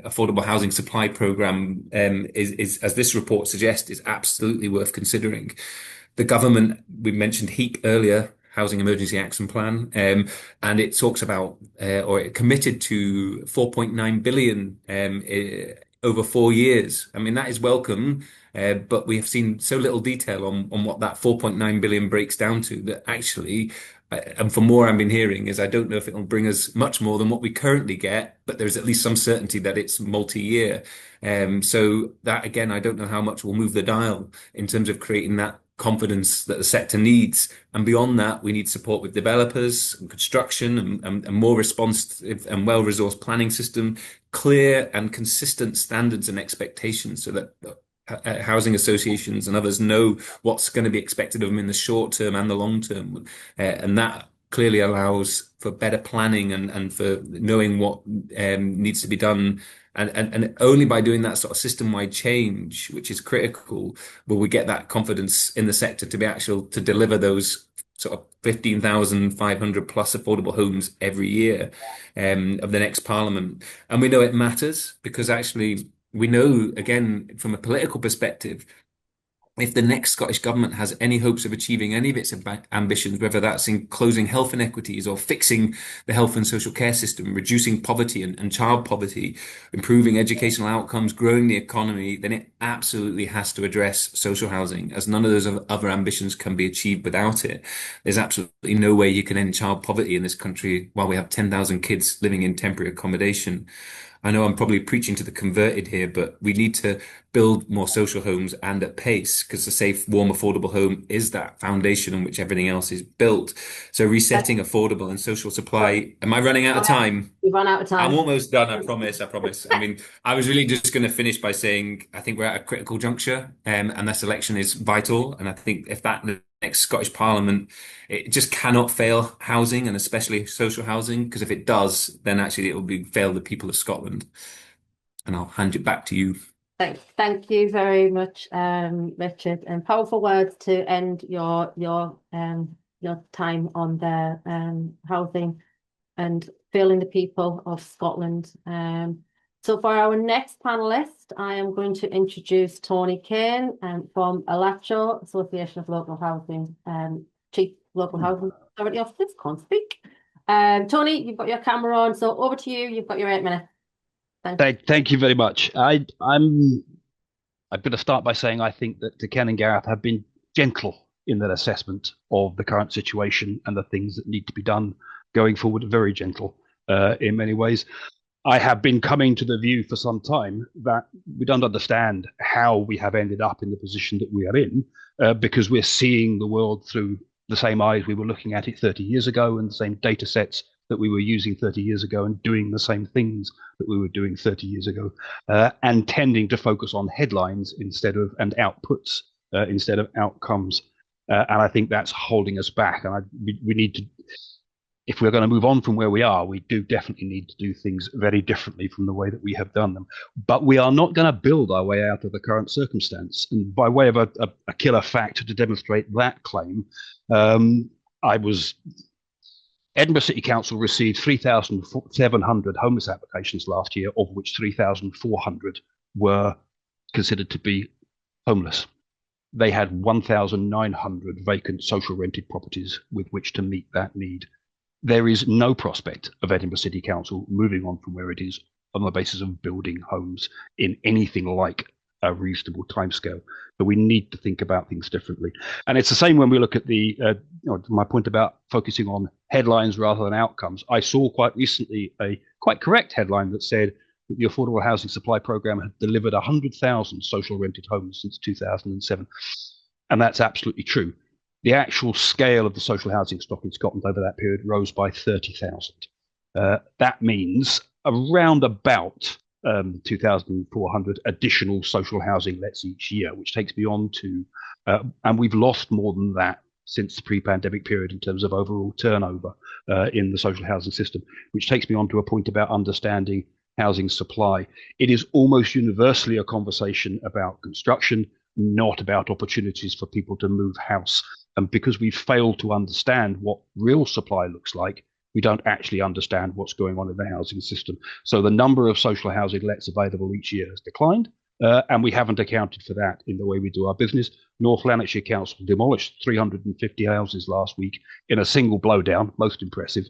[SPEAKER 4] affordable housing supply program is, as this report suggests, is absolutely worth considering. The government, we mentioned HEAP earlier, Housing Emergency Action Plan, and it talks about, or it committed to 4.9 billion over 4 years. I mean, that is welcome, but we have seen so little detail on what that 4.9 billion breaks down to, that actually, and for more I've been hearing, is I don't know if it will bring us much more than what we currently get, but there's at least some certainty that it's multi-year. So that, again, I don't know how much will move the dial in terms of creating that confidence that the sector needs. And beyond that, we need support with developers and construction and more responsive and well-resourced planning system, clear and consistent standards and expectations, so that housing associations and others know what's going to be expected of them in the short term and the long term. And that clearly allows for better planning and for knowing what needs to be done. And only by doing that sort of system-wide change, which is critical, will we get that confidence in the sector to be actual to deliver those sort of 15,500 plus affordable homes every year of the next Parliament. And we know it matters because actually we know, again, from a political perspective, if the next Scottish Government has any hopes of achieving any of its ambitions, whether that's in closing health inequities or fixing the health and social care system, reducing poverty and child poverty, improving educational outcomes, growing the economy, then it absolutely has to address social housing, as none of those other ambitions can be achieved without it. There's absolutely no way you can end child poverty in this country while we have 10,000 kids living in temporary accommodation. I know I'm probably preaching to the converted here, but we need to build more social homes and at pace, because a safe, warm, affordable home is that foundation on which everything else is built. So resetting affordable and social supply. Am I running out of time?
[SPEAKER 1] We've run out of time.
[SPEAKER 4] I'm almost done, I promise. I mean, I was really just going to finish by saying I think we're at a critical juncture, and this election is vital. And I think if that next Scottish Parliament, it just cannot fail housing, and especially social housing, because if it does, then actually it will fail the people of Scotland. And I'll hand it back to you.
[SPEAKER 1] Thank you very much, Richard, and powerful words to end your time on the housing and failing the people of Scotland. So for our next panelist, I am going to introduce Tony Cain from ALACHO, Association of Local Housing, Chief Local Housing Authority Officers, can't speak. Tony, you've got your camera on, so over to you. You've got your 8 minutes.
[SPEAKER 5] Thank you very much. I'm going to start by saying I think that Ken and Gareth have been gentle in their assessment of the current situation and the things that need to be done going forward. Very gentle in many ways. I have been coming to the view for some time that we don't understand how we have ended up in the position that we are in, because we're seeing the world through the same eyes we were looking at it 30 years ago, and the same data sets that we were using 30 years ago, and doing the same things that we were doing 30 years ago, and tending to focus on headlines and outputs instead of outcomes. And I think that's holding us back. And we need to, if we're going to move on from where we are, we do definitely need to do things very differently from the way that we have done them. But we are not going to build our way out of the current circumstance. And by way of a killer fact to demonstrate that claim, Edinburgh City Council received 3,700 homeless applications last year, of which 3,400 were considered to be homeless. They had 1,900 vacant social rented properties with which to meet that need. There is no prospect of Edinburgh City Council moving on from where it is on the basis of building homes in anything like a reasonable timescale. But we need to think about things differently. And it's the same when we look at my point about focusing on headlines rather than outcomes. I saw quite recently a quite correct headline that said that the Affordable Housing Supply Programme had delivered 100,000 social rented homes since 2007. And that's absolutely true. The actual scale of the social housing stock in Scotland over that period rose by 30,000. That means around about 2,400 additional social housing lets each year, which takes me on to, and we've lost more than that since the pre-pandemic period in terms of overall turnover in the social housing system, which takes me on to a point about understanding housing supply. It is almost universally a conversation about construction, not about opportunities for people to move house. And because we've failed to understand what real supply looks like, we don't actually understand what's going on in the housing system. So the number of social housing lets available each year has declined, and we haven't accounted for that in the way we do our business. North Lanarkshire Council demolished 350 houses last week in a single blowdown, most impressive.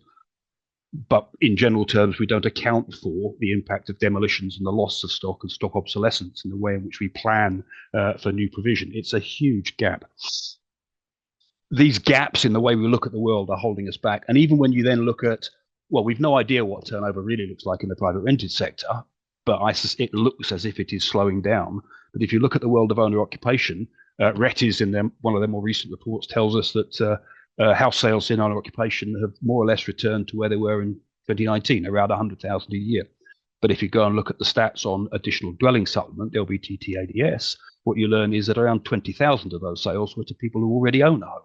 [SPEAKER 5] But in general terms, we don't account for the impact of demolitions and the loss of stock and stock obsolescence in the way in which we plan for new provision. It's a huge gap. These gaps in the way we look at the world are holding us back. And even when you then look at, well, we've no idea what turnover really looks like in the private rented sector, but it looks as if it is slowing down. But if you look at the world of owner occupation, RETIS in one of their more recent reports tells us that house sales in owner occupation have more or less returned to where they were in 2019, around 100,000 a year. But if you go and look at the stats on additional dwelling supplement, LBTT ADS, what you learn is that around 20,000 of those sales were to people who already own a home,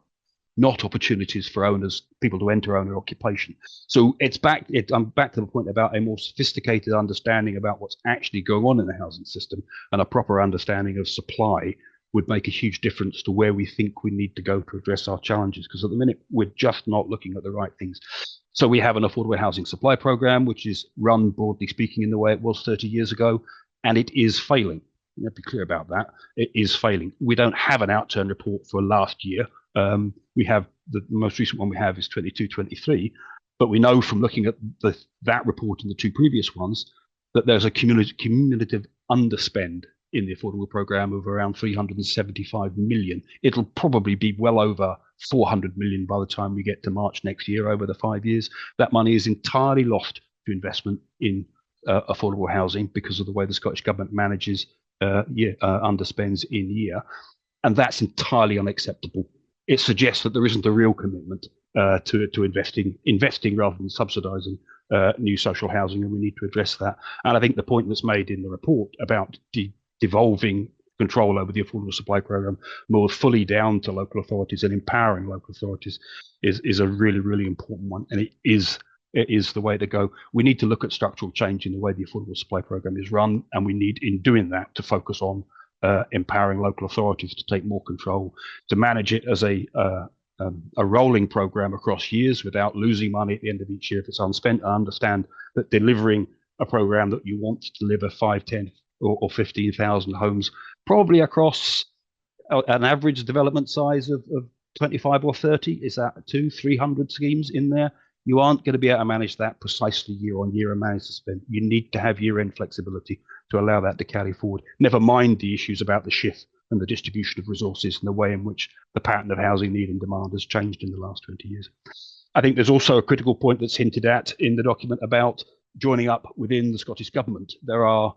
[SPEAKER 5] not opportunities for owners, people to enter owner occupation. So I'm back to the point about a more sophisticated understanding about what's actually going on in the housing system, and a proper understanding of supply would make a huge difference to where we think we need to go to address our challenges, because at the minute we're just not looking at the right things. So we have an affordable housing supply program, which is run, broadly speaking, in the way it was 30 years ago, and it is failing. Let's be clear about that. It is failing. We don't have an outturn report for last year. We have the most recent one we have is 22-23, but we know from looking at that report and the two previous ones that there's a cumulative underspend in the affordable program of around 375 million. It'll probably be well over 400 million by the time we get to March next year over the 5 years. That money is entirely lost to investment in affordable housing because of the way the Scottish Government manages underspends in year. And that's entirely unacceptable. It suggests that there isn't a real commitment to investing rather than subsidising new social housing, and we need to address that. And I think the point that's made in the report about devolving control over the affordable supply program more fully down to local authorities and empowering local authorities is a really, really important one, and it is the way to go. We need to look at structural change in the way the affordable supply program is run, and we need, in doing that, to focus on empowering local authorities to take more control, to manage it as a rolling program across years without losing money at the end of each year if it's unspent. I understand that delivering a program that you want to deliver 5, 10 or 15,000 homes, probably across an average development size of 25 or 30, is that 200-300 schemes in there? You aren't going to be able to manage that precisely year on year and manage to spend. You need to have year-end flexibility to allow that to carry forward. Never mind the issues about the shift and the distribution of resources and the way in which the pattern of housing need and demand has changed in the last 20 years. I think there's also a critical point that's hinted at in the document about joining up within the Scottish Government. There are,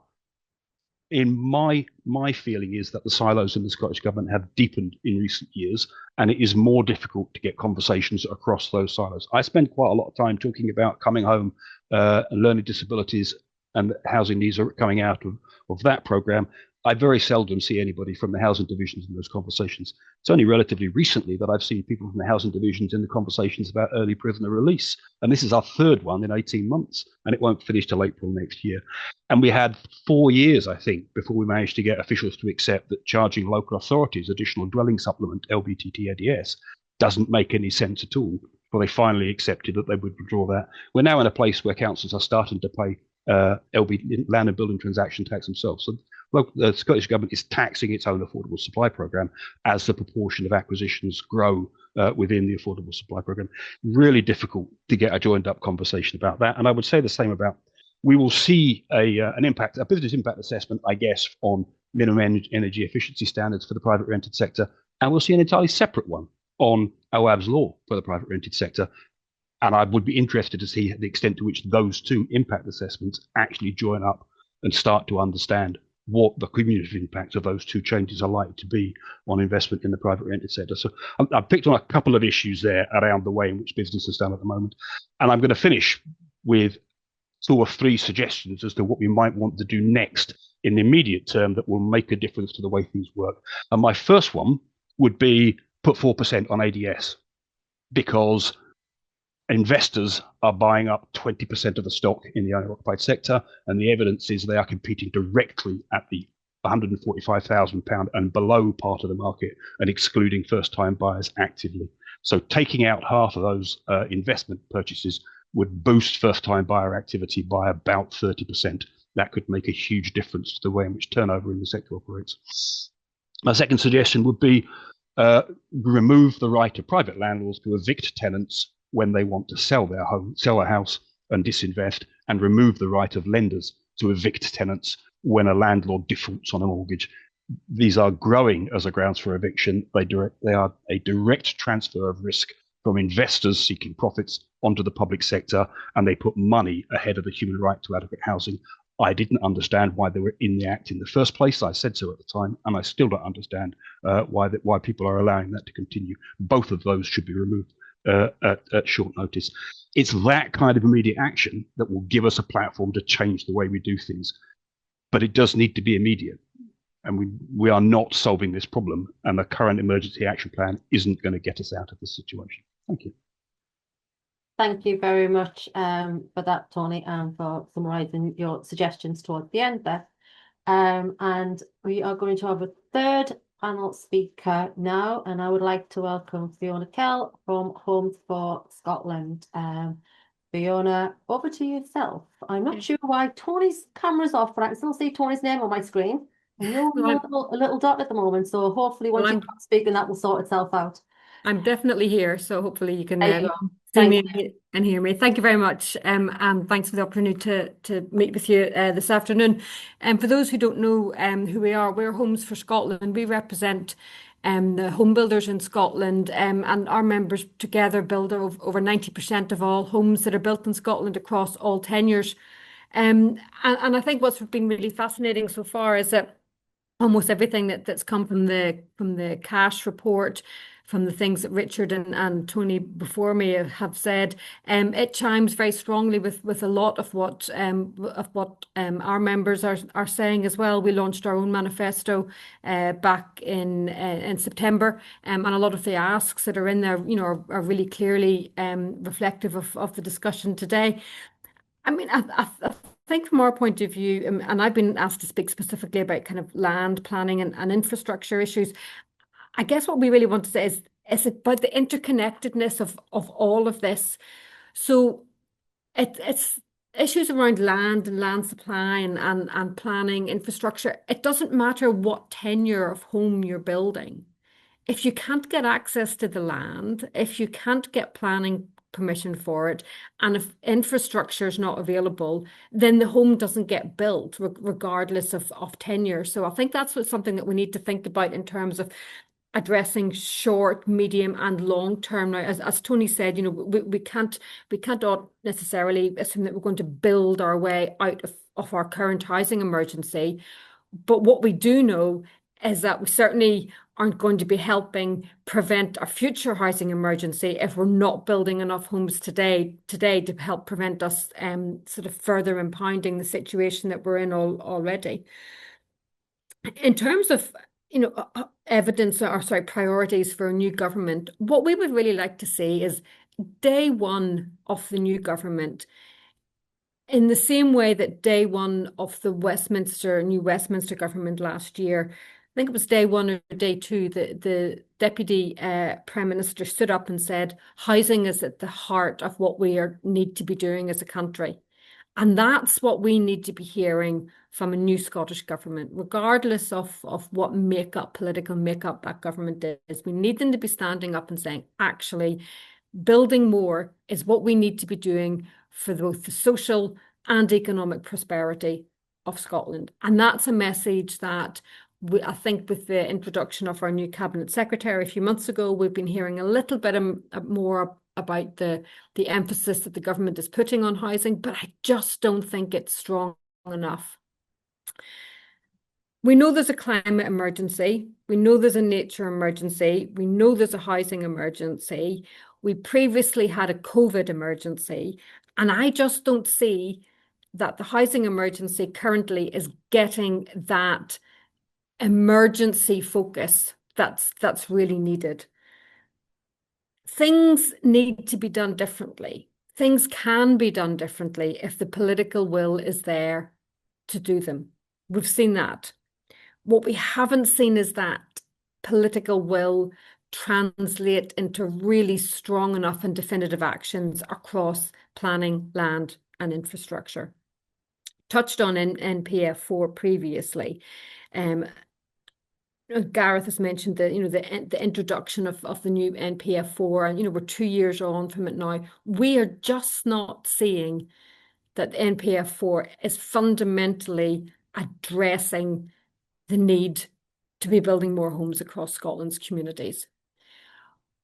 [SPEAKER 5] in my feeling is that the silos in the Scottish Government have deepened in recent years, and it is more difficult to get conversations across those silos. I spend quite a lot of time talking about coming home and learning disabilities and housing needs are coming out of that programme. I very seldom see anybody from the housing divisions in those conversations. It's only relatively recently that I've seen people from the housing divisions in the conversations about early prisoner release. And this is our third one in 18 months, and it won't finish till April next year. And we had 4 years, I think, before we managed to get officials to accept that charging local authorities additional dwelling supplement, LBTT ADS, doesn't make any sense at all. Well, they finally accepted that they would withdraw that. We're now in a place where councils are starting to pay land and building transaction tax themselves. So the Scottish Government is taxing its own affordable supply programme as the proportion of acquisitions grow within the affordable supply programme. Really difficult to get a joined up conversation about that. And I would say the same about, we will see a business impact assessment, I guess, on minimum energy efficiency standards for the private rented sector. And we'll see an entirely separate one on OAV's law for the private rented sector. And I would be interested to see the extent to which those two impact assessments actually join up and start to understand what the cumulative impacts of those two changes are likely to be on investment in the private rented sector. So I've picked on a couple of issues there around the way in which business is done at the moment. And I'm going to finish with 2 or 3 suggestions as to what we might want to do next in the immediate term that will make a difference to the way things work. And my first one would be put 4% on ADS, because investors are buying up 20% of the stock in the owner-occupied sector, and the evidence is they are competing directly at the £145,000 and below part of the market and excluding first-time buyers actively. So taking out half of those investment purchases would boost first-time buyer activity by about 30%. That could make a huge difference to the way in which turnover in the sector operates. My second suggestion would be remove the right of private landlords to evict tenants when they want to sell their home, sell a house and disinvest, and remove the right of lenders to evict tenants when a landlord defaults on a mortgage. These are growing as a grounds for eviction. They are a direct transfer of risk from investors seeking profits onto the public sector, and they put money ahead of the human right to adequate housing. I didn't understand why they were in the Act in the first place. I said so at the time, and I still don't understand why people are allowing that to continue. Both of those should be removed at short notice. It's that kind of immediate action that will give us a platform to change the way we do things, but it does need to be immediate. And we are not solving this problem, and the current emergency action plan isn't going to get us out of this situation. Thank you.
[SPEAKER 1] Thank you very much for that, Tony, and for summarising your suggestions towards the end there. And we are going to have a third panel speaker now, and I would like to welcome Fionna Kell from Homes for Scotland. Fionna, over to yourself. I'm not sure why Tony's camera's off, but I can still see Tony's name on my screen. And you're a little dot at the moment, so hopefully once you start speaking, that will sort itself out.
[SPEAKER 6] I'm definitely here, so hopefully you can
[SPEAKER 1] see
[SPEAKER 6] me and hear me. Thank you very much, and thanks for the opportunity to meet with you this afternoon. And for those who don't know who we are, we're Homes for Scotland. We represent the home builders in Scotland, and our members together build over 90% of all homes that are built in Scotland across all tenures. And I think what's been really fascinating so far is that almost everything that's come from the cash report, from the things that Richard and Tony before me have said, it chimes very strongly with a lot of what our members are saying as well. We launched our own manifesto back in September, and a lot of the asks that are in there, are really clearly reflective of the discussion today. I mean, I think from our point of view, and I've been asked to speak specifically about kind of land planning and infrastructure issues. I guess what we really want to say is about the interconnectedness of all of this. So it's issues around land and land supply and planning infrastructure. It doesn't matter what tenure of home you're building. If you can't get access to the land, if you can't get planning permission for it, and if infrastructure is not available, then the home doesn't get built regardless of tenure. So I think that's something that we need to think about in terms of addressing short, medium, and long term. Now, as Tony said, we can't necessarily assume that we're going to build our way out of our current housing emergency. But what we do know is that we certainly aren't going to be helping prevent our future housing emergency if we're not building enough homes today to help prevent us sort of further impounding the situation that we're in already. In terms of priorities for a new government, what we would really like to see is day one of the new government, in the same way that day one of the new Westminster government last year, I think it was day one or day two, the Deputy Prime Minister stood up and said, housing is at the heart of what we need to be doing as a country. And that's what we need to be hearing from a new Scottish government, regardless of what political makeup that government is. We need them to be standing up and saying, actually, building more is what we need to be doing for both the social and economic prosperity of Scotland. And that's a message that I think with the introduction of our new Cabinet Secretary a few months ago, we've been hearing a little bit more about the emphasis that the government is putting on housing, but I just don't think it's strong enough. We know there's a climate emergency. We know there's a nature emergency. We know there's a housing emergency. We previously had a COVID emergency, and I just don't see that the housing emergency currently is getting that emergency focus that's really needed. Things need to be done differently. Things can be done differently if the political will is there to do them. We've seen that. What we haven't seen is that political will translate into really strong enough and definitive actions across planning, land, and infrastructure. Touched on in NPF4 previously. Gareth has mentioned the introduction of the new NPF4, and we're 2 years on from it now. We are just not seeing that NPF4 is fundamentally addressing the need to be building more homes across Scotland's communities.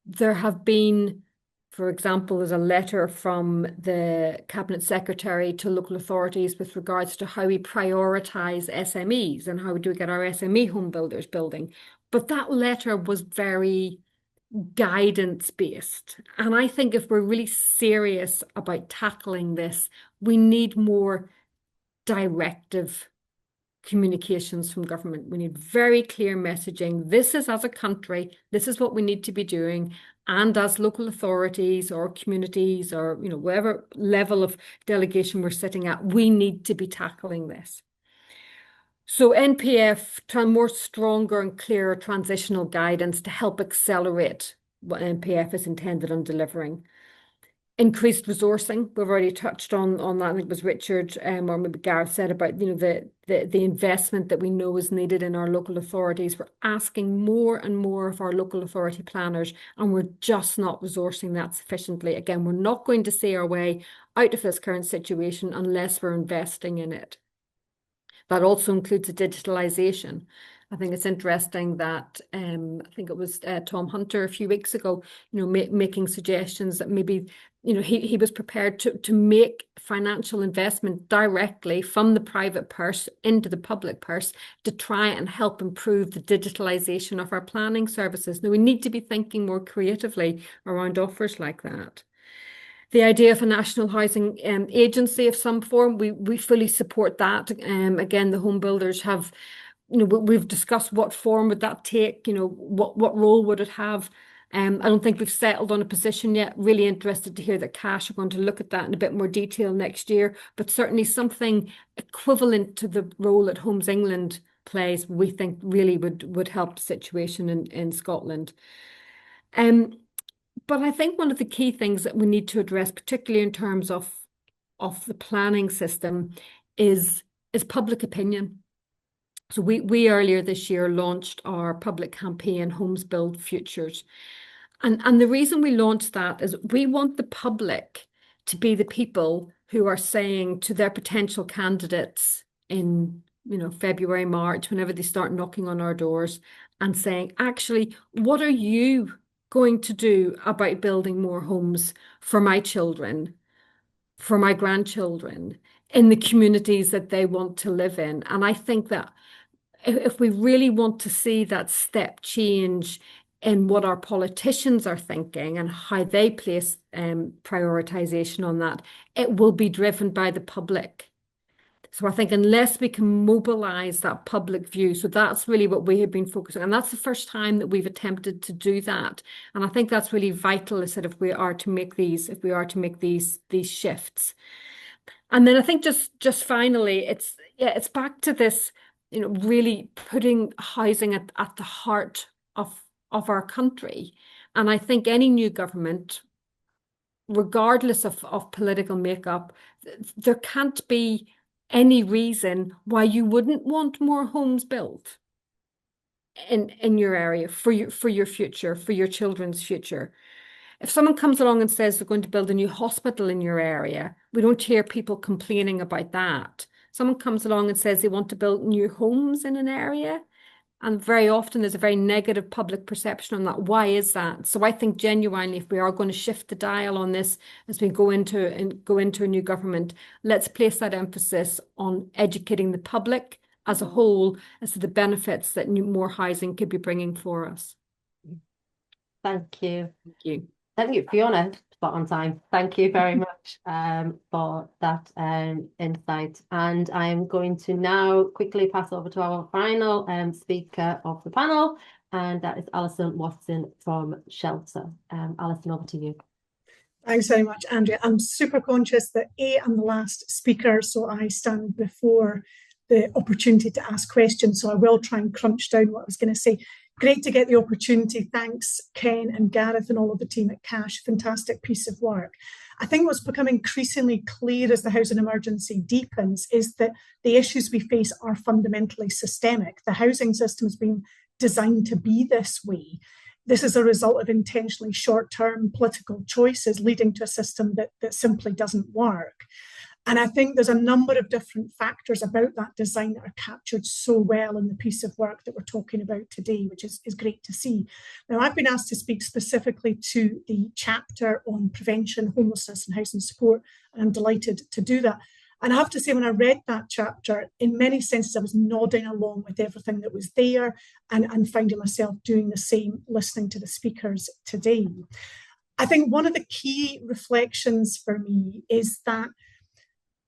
[SPEAKER 6] There have been, for example, there's a letter from the Cabinet Secretary to local authorities with regards to how we prioritise SMEs and how do we get our SME home builders building. But that letter was very guidance-based. And I think if we're really serious about tackling this, we need more directive communications from government. We need very clear messaging. This is, as a country, this is what we need to be doing. And as local authorities or communities or, whatever level of delegation we're sitting at, we need to be tackling this. So NPF, more stronger and clearer transitional guidance to help accelerate what NPF is intended on delivering. Increased resourcing, we've already touched on that. I think it was Richard or maybe Gareth said about the investment that we know is needed in our local authorities. We're asking more and more of our local authority planners, and we're just not resourcing that sufficiently. Again, we're not going to see our way out of this current situation unless we're investing in it. That also includes the digitalisation. I think it's interesting that I think it was Tom Hunter a few weeks ago, making suggestions that maybe, he was prepared to make financial investment directly from the private purse into the public purse to try and help improve the digitalisation of our planning services. Now, we need to be thinking more creatively around offers like that. The idea of a national housing agency of some form, we fully support that. Again, the home builders have, we've discussed what form would that take, what role would it have. I don't think we've settled on a position yet. Really interested to hear that Cash are going to look at that in a bit more detail next year, but certainly something equivalent to the role that Homes England plays, we think really would help the situation in Scotland. But I think one of the key things that we need to address, particularly in terms of the planning system, is public opinion. So we earlier this year launched our public campaign, Homes Build Futures. And the reason we launched that is we want the public to be the people who are saying to their potential candidates in February, March, whenever they start knocking on our doors and saying, actually, what are you going to do about building more homes for my children, for my grandchildren, in the communities that they want to live in? And I think that if we really want to see that step change in what our politicians are thinking and how they place prioritisation on that, it will be driven by the public. So I think unless we can mobilise that public view, so that's really what we have been focusing on. And that's the first time that we've attempted to do that. And I think that's really vital, is that if we are to make these shifts. And then I think just finally, it's back to this, really putting housing at the heart of our country. And I think any new government, regardless of political makeup, there can't be any reason why you wouldn't want more homes built in your area for your future, for your children's future. If someone comes along and says they're going to build a new hospital in your area, we don't hear people complaining about that. Someone comes along and says they want to build new homes in an area, and very often there's a very negative public perception on that. Why is that? So I think genuinely, if we are going to shift the dial on this as we go into a new government, let's place that emphasis on educating the public as a whole as to the benefits that more housing could be bringing for us.
[SPEAKER 1] Thank you.
[SPEAKER 6] Thank you.
[SPEAKER 1] Thank you, Fiona. Spot on time. Thank you very much for that insight. And I'm going to now quickly pass over to our final speaker of the panel, and that is Alison Watson from Shelter. Alison, over to you.
[SPEAKER 7] Thanks very much, Andrea. I'm super conscious that I'm the last speaker, so I stand before the opportunity to ask questions, so I will try and crunch down what I was going to say. Great to get the opportunity. Thanks, Cain and Gareth and all of the team at Cash. Fantastic piece of work. I think what's become increasingly clear as the housing emergency deepens is that the issues we face are fundamentally systemic. The housing system has been designed to be this way. This is a result of intentionally short-term political choices leading to a system that simply doesn't work. And I think there's a number of different factors about that design that are captured so well in the piece of work that we're talking about today, which is great to see. Now, I've been asked to speak specifically to the chapter on prevention, homelessness and housing support, and I'm delighted to do that. And I have to say, when I read that chapter, in many senses, I was nodding along with everything that was there and finding myself doing the same, listening to the speakers today. I think one of the key reflections for me is that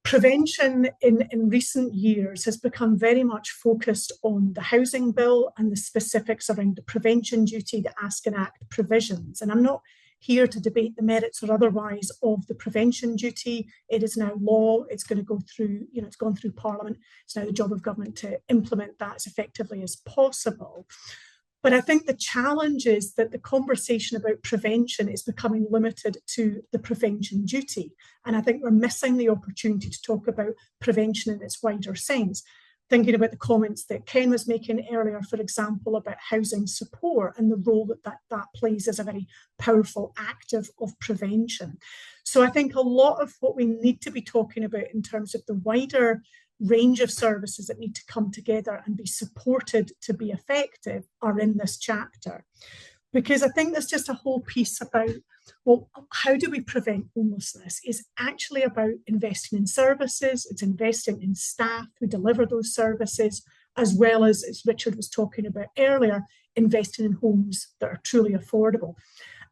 [SPEAKER 7] Prevention in recent years has become very much focused on the housing bill and the specifics around the prevention duty, the Ask and Act provisions. And I'm not here to debate the merits or otherwise of the prevention duty. It is now law. It's going to go through, it's gone through Parliament. It's now the job of government to implement that as effectively as possible. But I think the challenge is that the conversation about prevention is becoming limited to the prevention duty. And I think we're missing the opportunity to talk about prevention in its wider sense. Thinking about the comments that Cain was making earlier, for example, about housing support and the role that plays as a very powerful active of prevention. So I think a lot of what we need to be talking about in terms of the wider range of services that need to come together and be supported to be effective are in this chapter. Because I think there's just a whole piece about, well, how do we prevent homelessness is actually about investing in services, it's investing in staff who deliver those services, as well as Richard was talking about earlier, investing in homes that are truly affordable.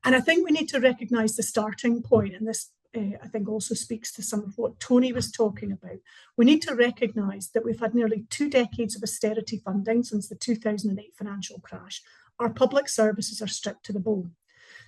[SPEAKER 7] And I think we need to recognise the starting point, and this I think also speaks to some of what Tony was talking about. We need to recognise that we've had nearly 2 decades of austerity funding since the 2008 financial crash. Our public services are stripped to the bone.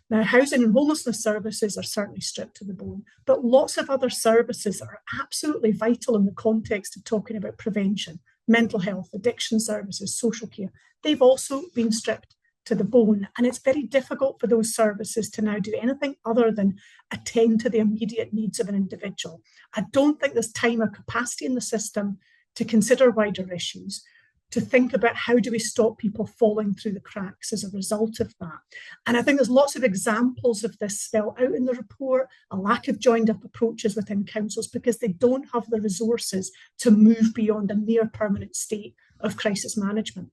[SPEAKER 7] Now, housing and homelessness services are certainly stripped to the bone, but lots of other services are absolutely vital in the context of talking about prevention, mental health, addiction services, social care. They've also been stripped to the bone, and it's very difficult for those services to now do anything other than attend to the immediate needs of an individual. I don't think there's time or capacity in the system to consider wider issues, to think about how do we stop people falling through the cracks as a result of that. And I think there's lots of examples of this spelled out in the report, a lack of joined up approaches within councils because they don't have the resources to move beyond a near permanent state of crisis management.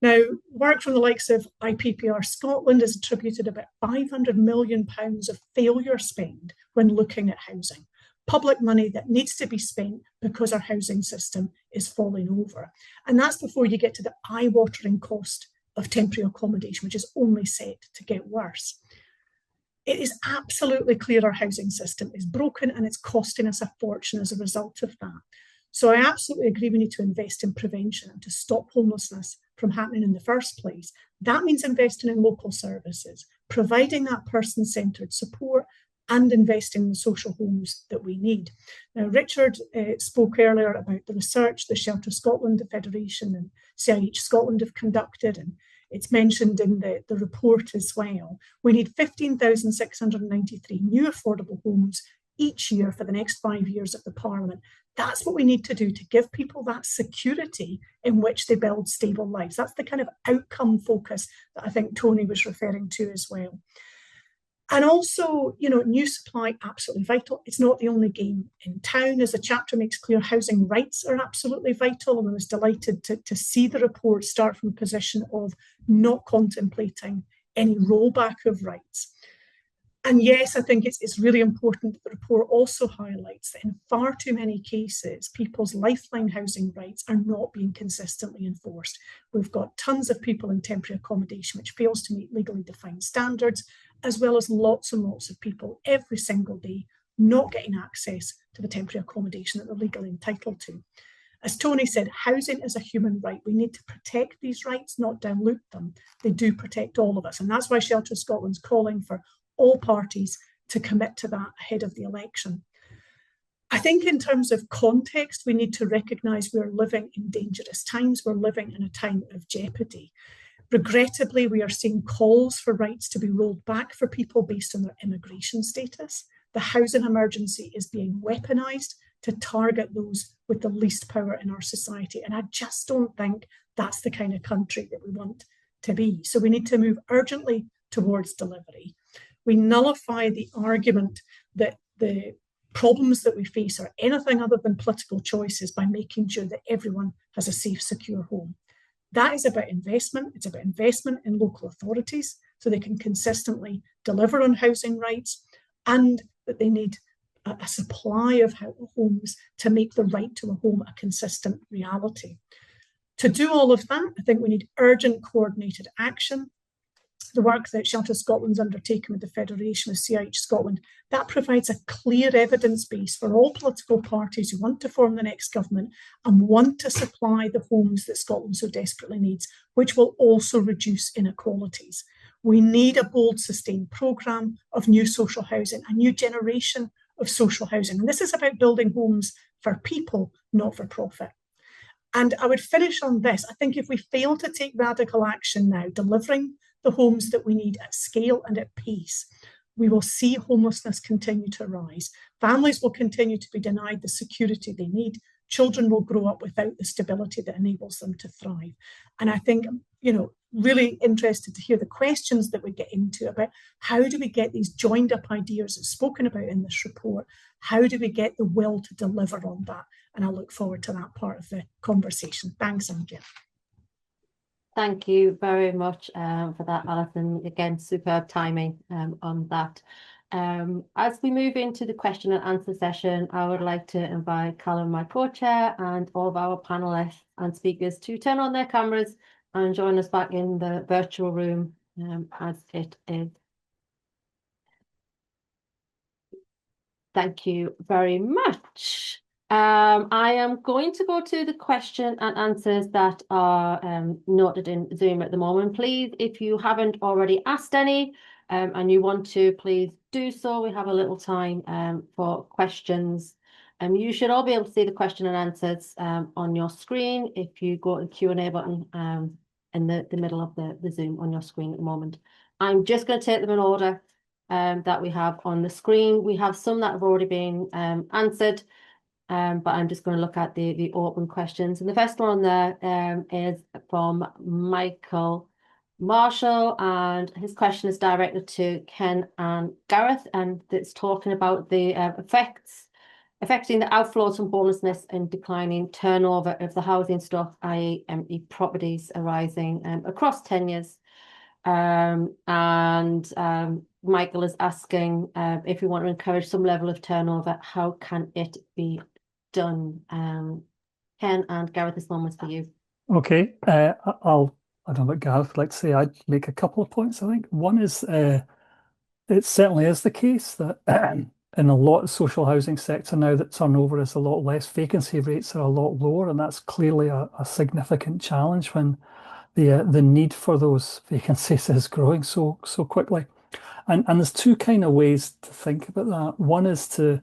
[SPEAKER 7] Now, work from the likes of IPPR Scotland has attributed about £500 million of failure spend when looking at housing. Public money that needs to be spent because our housing system is falling over. And that's before you get to the eye-watering cost of temporary accommodation, which is only set to get worse. It is absolutely clear our housing system is broken and it's costing us a fortune as a result of that. So I absolutely agree we need to invest in prevention and to stop homelessness from happening in the first place. That means investing in local services, providing that person-centred support and investing in the social homes that we need. Now, Richard spoke earlier about the research the Shelter Scotland Federation and CIH Scotland have conducted, and it's mentioned in the report as well. We need 15,693 new affordable homes each year for the next 5 years of the Parliament. That's what we need to do to give people that security in which they build stable lives. That's the kind of outcome focus that I think Tony was referring to as well. And also, new supply, absolutely vital. It's not the only game in town. As the chapter makes clear, housing rights are absolutely vital. And I was delighted to see the report start from a position of not contemplating any rollback of rights. And yes, I think it's really important that the report also highlights that in far too many cases, people's lifeline housing rights are not being consistently enforced. We've got tons of people in temporary accommodation which fails to meet legally defined standards, as well as lots and lots of people every single day not getting access to the temporary accommodation that they're legally entitled to. As Tony said, housing is a human right. We need to protect these rights, not dilute them. They do protect all of us. And that's why Shelter Scotland's calling for all parties to commit to that ahead of the election. I think in terms of context, we need to recognise we're living in dangerous times. We're living in a time of jeopardy. Regrettably, we are seeing calls for rights to be rolled back for people based on their immigration status. The housing emergency is being weaponised to target those with the least power in our society. And I just don't think that's the kind of country that we want to be. So we need to move urgently towards delivery. We nullify the argument that the problems that we face are anything other than political choices by making sure that everyone has a safe, secure home. That is about investment. It's about investment in local authorities so they can consistently deliver on housing rights, and that they need a supply of homes to make the right to a home a consistent reality. To do all of that, I think we need urgent coordinated action. the work that Shelter Scotland's undertaken with the Federation of CIH Scotland, that provides a clear evidence base for all political parties who want to form the next government and want to supply the homes that Scotland so desperately needs, which will also reduce inequalities. We need a bold, sustained programme of new social housing, a new generation of social housing. And this is about building homes for people, not for profit. And I would finish on this. I think if we fail to take radical action now, delivering the homes that we need at scale and at pace, we will see homelessness continue to rise. Families will continue to be denied the security they need. Children will grow up without the stability that enables them to thrive. And I think, really interested to hear the questions that we get into about how do we get these joined up ideas as spoken about in this report? How do we get the will to deliver on that? And I look forward to that part of the conversation. Thanks, Andrea.
[SPEAKER 1] Thank you very much for that, Alison. Again, superb timing on that. As we move into the question and answer session, I would like to invite Callum, my co-chair, and all of our panelists and speakers to turn on their cameras and join us back in the virtual room as it is. Thank you very much. I am going to go to the question and answers that are noted in Zoom at the moment. Please, if you haven't already asked any and you want to, please do so. We have a little time for questions. You should all be able to see the question and answers on your screen if you go to the Q&A button in the middle of the Zoom on your screen at the moment. I'm just going to take them in order that we have on the screen. We have some that have already been answered, but I'm just going to look at the open questions. And the first one on there is from Michael Marshall, and his question is directed to Ken and Gareth, and it's talking about the affecting the outflows from homelessness and declining turnover of the housing stock, i.e. empty properties arising across 10 years. Michael is asking if we want to encourage some level of turnover, how can it be done? Ken and Gareth, this one was for you.
[SPEAKER 2] Okay, I don't know what Gareth would like to say. I'd make a couple of points, I think. One is, it certainly is the case that in a lot of social housing sector now that turnover is a lot less, vacancy rates are a lot lower, and that's clearly a significant challenge when the need for those vacancies is growing so quickly. And there's two kind of ways to think about that. One is to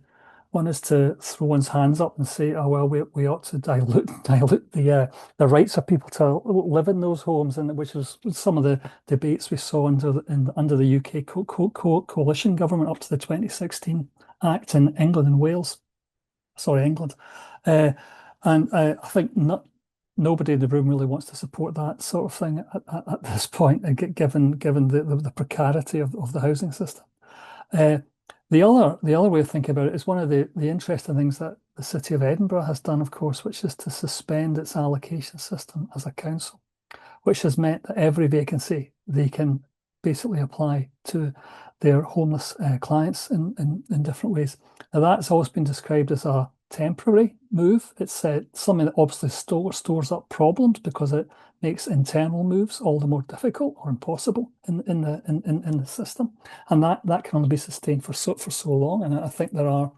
[SPEAKER 2] throw one's hands up and say, oh well, we ought to dilute the rights of people to live in those homes, and which was some of the debates we saw under the UK coalition government up to the 2016 Act in England and Wales. Sorry, England. And I think nobody in the room really wants to support that sort of thing at this point, given the precarity of the housing system. The other way of thinking about it is one of the interesting things that the City of Edinburgh has done, of course, which is to suspend its allocation system as a council, which has meant that every vacancy they can basically apply to their homeless clients in different ways. Now, that's always been described as a temporary move. It's something that obviously stores up problems because it makes internal moves all the more difficult or impossible in the system, and that can only be sustained for so long. And I think there are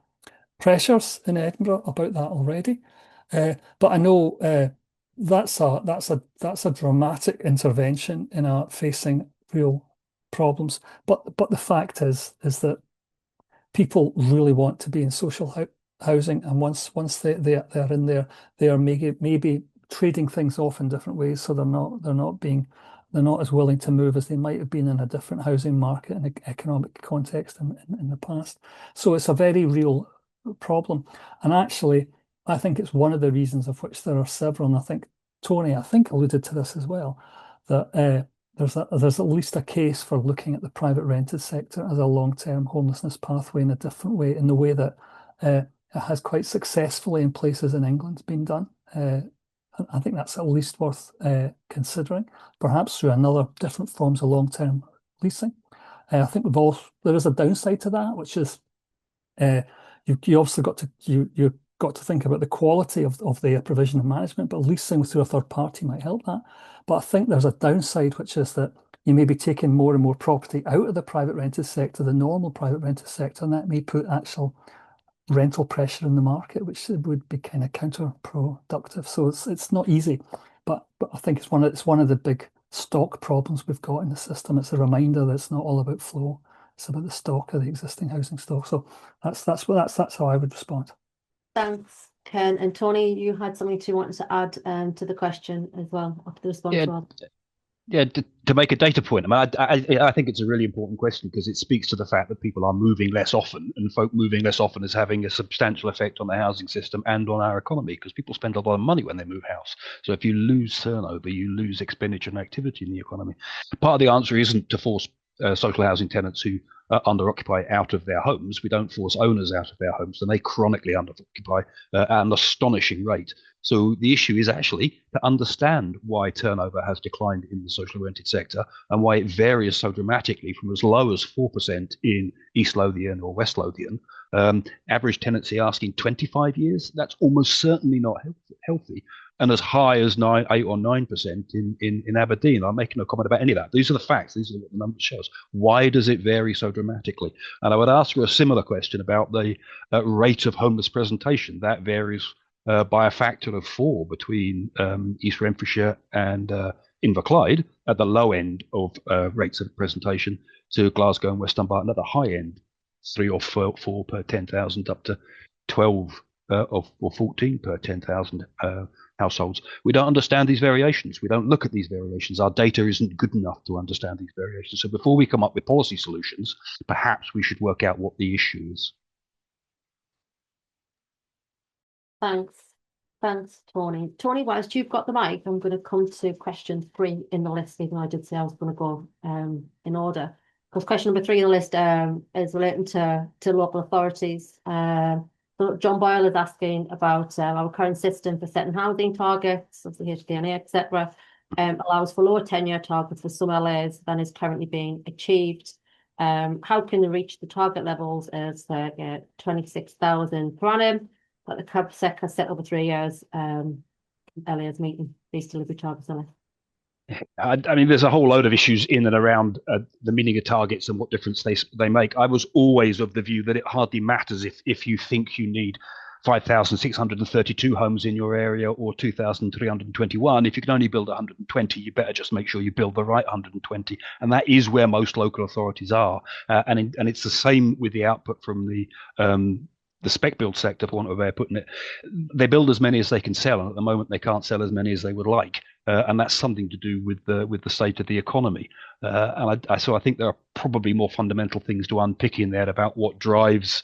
[SPEAKER 2] pressures in Edinburgh about that already. But I know that's a dramatic intervention in facing real problems. But the fact is that people really want to be in social housing, and once they're in there, they are maybe trading things off in different ways, so they're not as willing to move as they might have been in a different housing market and economic context in the past. So it's a very real problem, and actually I think it's one of the reasons of which there are several, and I think Tony alluded to this as well, that there's at least a case for looking at the private rented sector as a long-term homelessness pathway in a different way, in the way that it has quite successfully in places in England been done. I think that's at least worth considering, perhaps through another different forms of long-term leasing. I think there is a downside to that, which is you obviously you've got to think about the quality of the provision of management, but leasing through a third party might help that. But I think there's a downside, which is that you may be taking more and more property out of the private rented sector, the normal private rented sector, and that may put actual rental pressure in the market, which would be kind of counterproductive. So it's not easy, but I think it's one of the big stock problems we've got in the system. It's a reminder that it's not all about flow; it's about the stock of the existing housing stock. So that's how I would respond.
[SPEAKER 1] Thanks, Ken. And Tony, you had something you wanted to add to the question as well, or to the response as well.
[SPEAKER 5] Yeah, to make a data point, I think it's a really important question because it speaks to the fact that people are moving less often, and folk moving less often is having a substantial effect on the housing system and on our economy because people spend a lot of money when they move house. So if you lose turnover, you lose expenditure and activity in the economy. Part of the answer isn't to force social housing tenants who under-occupy out of their homes. We don't force owners out of their homes, and they chronically under-occupy at an astonishing rate. So the issue is actually to understand why turnover has declined in the social rented sector and why it varies so dramatically from as low as 4% in East Lothian or West Lothian. Average tenancy asking 25 years, that's almost certainly not healthy. And as high as 8 or 9% in Aberdeen. I'm making no comment about any of that. These are the facts. These are what the numbers show us. Why does it vary so dramatically? And I would ask you a similar question about the rate of homeless presentation. That varies by a factor of 4 between East Renfrewshire and Inverclyde at the low end of rates of presentation to Glasgow and West Dunbarton at the high end, 3 or 4 per 10,000 up to 12 or 14 per 10,000 households. We don't understand these variations. We don't look at these variations. Our data isn't good enough to understand these variations. So before we come up with policy solutions, perhaps we should work out what the issue is.
[SPEAKER 1] Thanks, Tony. Tony, whilst you've got the mic, I'm going to come to question 3 in the list, even though I did say I was going to go in order. Because question number 3 in the list is relating to local authorities. So John Boyle is asking about our current system for setting housing targets, of the HDNA, etc. Allows for lower tenure targets for some LAs than is currently being achieved. How can they reach the target levels as 26,000 per annum? But the CUB has set over 3 years. LA's meeting these delivery targets.
[SPEAKER 5] I mean, there's a whole load of issues in and around the meaning of targets and what difference they make. I was always of the view that it hardly matters if you think you need 5,632 homes in your area or 2,321. If you can only build 120, you better just make sure you build the right 120. And that is where most local authorities are. And it's the same with the output from the spec build sector, for want of a way of putting it. They build as many as they can sell, and at the moment they can't sell as many as they would like, and that's something to do with the state of the economy. So I think there are probably more fundamental things to unpick in there about what drives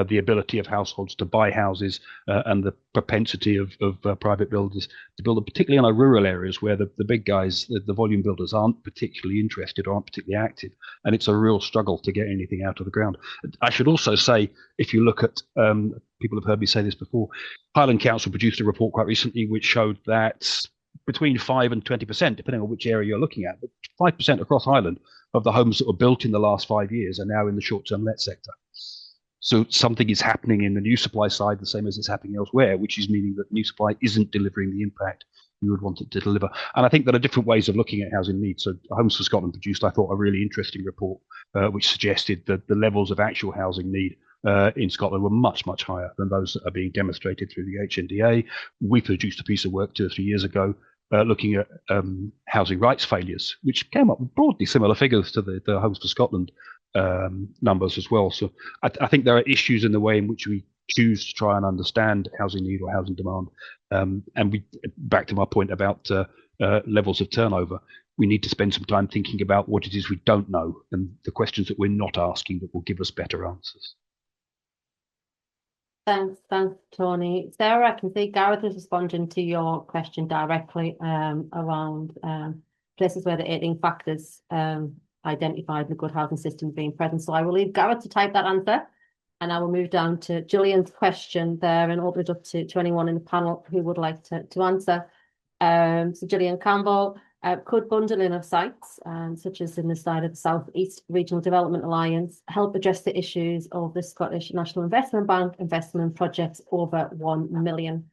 [SPEAKER 5] the ability of households to buy houses and the propensity of private builders to build, particularly in our rural areas where the big guys, the volume builders, aren't particularly interested or aren't particularly active, and it's a real struggle to get anything out of the ground. I should also say, if you look at, people have heard me say this before, Highland Council produced a report quite recently which showed that between 5 and 20%, depending on which area you're looking at, but 5% across Highland of the homes that were built in the last 5 years are now in the short-term let sector. So something is happening in the new supply side, the same as it's happening elsewhere, which is meaning that new supply isn't delivering the impact you would want it to deliver. And I think there are different ways of looking at housing needs. So Homes for Scotland produced, I thought, a really interesting report which suggested that the levels of actual housing need in Scotland were much, much higher than those that are being demonstrated through the HNDA. We produced a piece of work 2 or 3 years ago looking at housing rights failures, which came up with broadly similar figures to the Homes for Scotland numbers as well. So I think there are issues in the way in which we choose to try and understand housing need or housing demand. And we, back to my point about levels of turnover, we need to spend some time thinking about what it is we don't know and the questions that we're not asking that will give us better answers.
[SPEAKER 1] Thanks, Tony. Sarah, I can see Gareth is responding to your question directly around places where the 18 factors identified in the good housing system being present. So I will leave Gareth to type that answer, and I will move down to Gillian's question there and open it up to anyone in the panel who would like to answer. So Gillian Campbell, could bundling of sites, such as in the side of the South East Regional Development Alliance, help address the issues of the Scottish National Investment Bank investment projects over 1 million?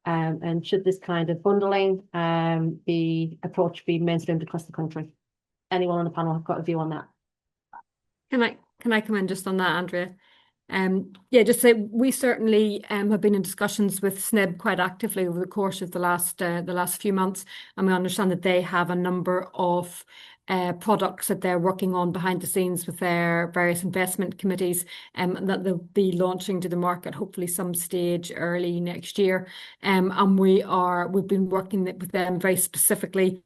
[SPEAKER 1] And should this kind of bundling approach be mainstreamed across the country? anyone on the panel have got a view on that.
[SPEAKER 6] Can I come in just on that, Andrea? Yeah, just say we certainly have been in discussions with SNIB quite actively over the course of the last few months, and we understand that they have a number of products that they're working on behind the scenes with their various investment committees, that they'll be launching to the market hopefully some stage early next year. And we've been working with them very specifically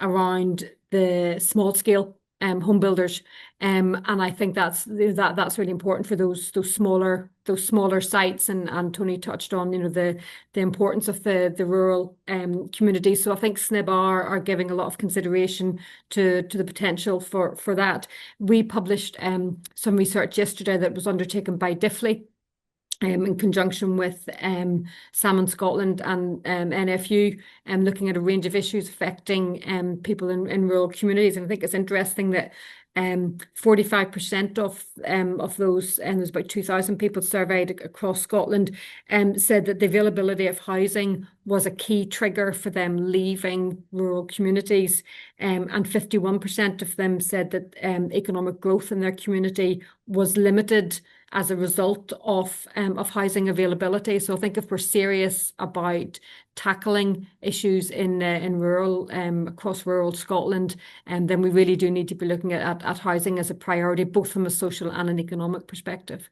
[SPEAKER 6] around the small scale home builders, and I think that's really important for those smaller sites. And Tony touched on the importance of the rural communities. So I think SNIB are giving a lot of consideration to the potential for that. We published some research yesterday that was undertaken by DIFLI, in conjunction with Salmon Scotland and NFU, looking at a range of issues affecting people in rural communities. And I think it's interesting that 45% of those, and there's about 2,000 people surveyed across Scotland, said that the availability of housing was a key trigger for them leaving rural communities, and 51% of them said that economic growth in their community was limited as a result of housing availability. So I think if we're serious about tackling issues in rural across rural Scotland, then we really do need to be looking at housing as a priority, both from a social and an economic perspective.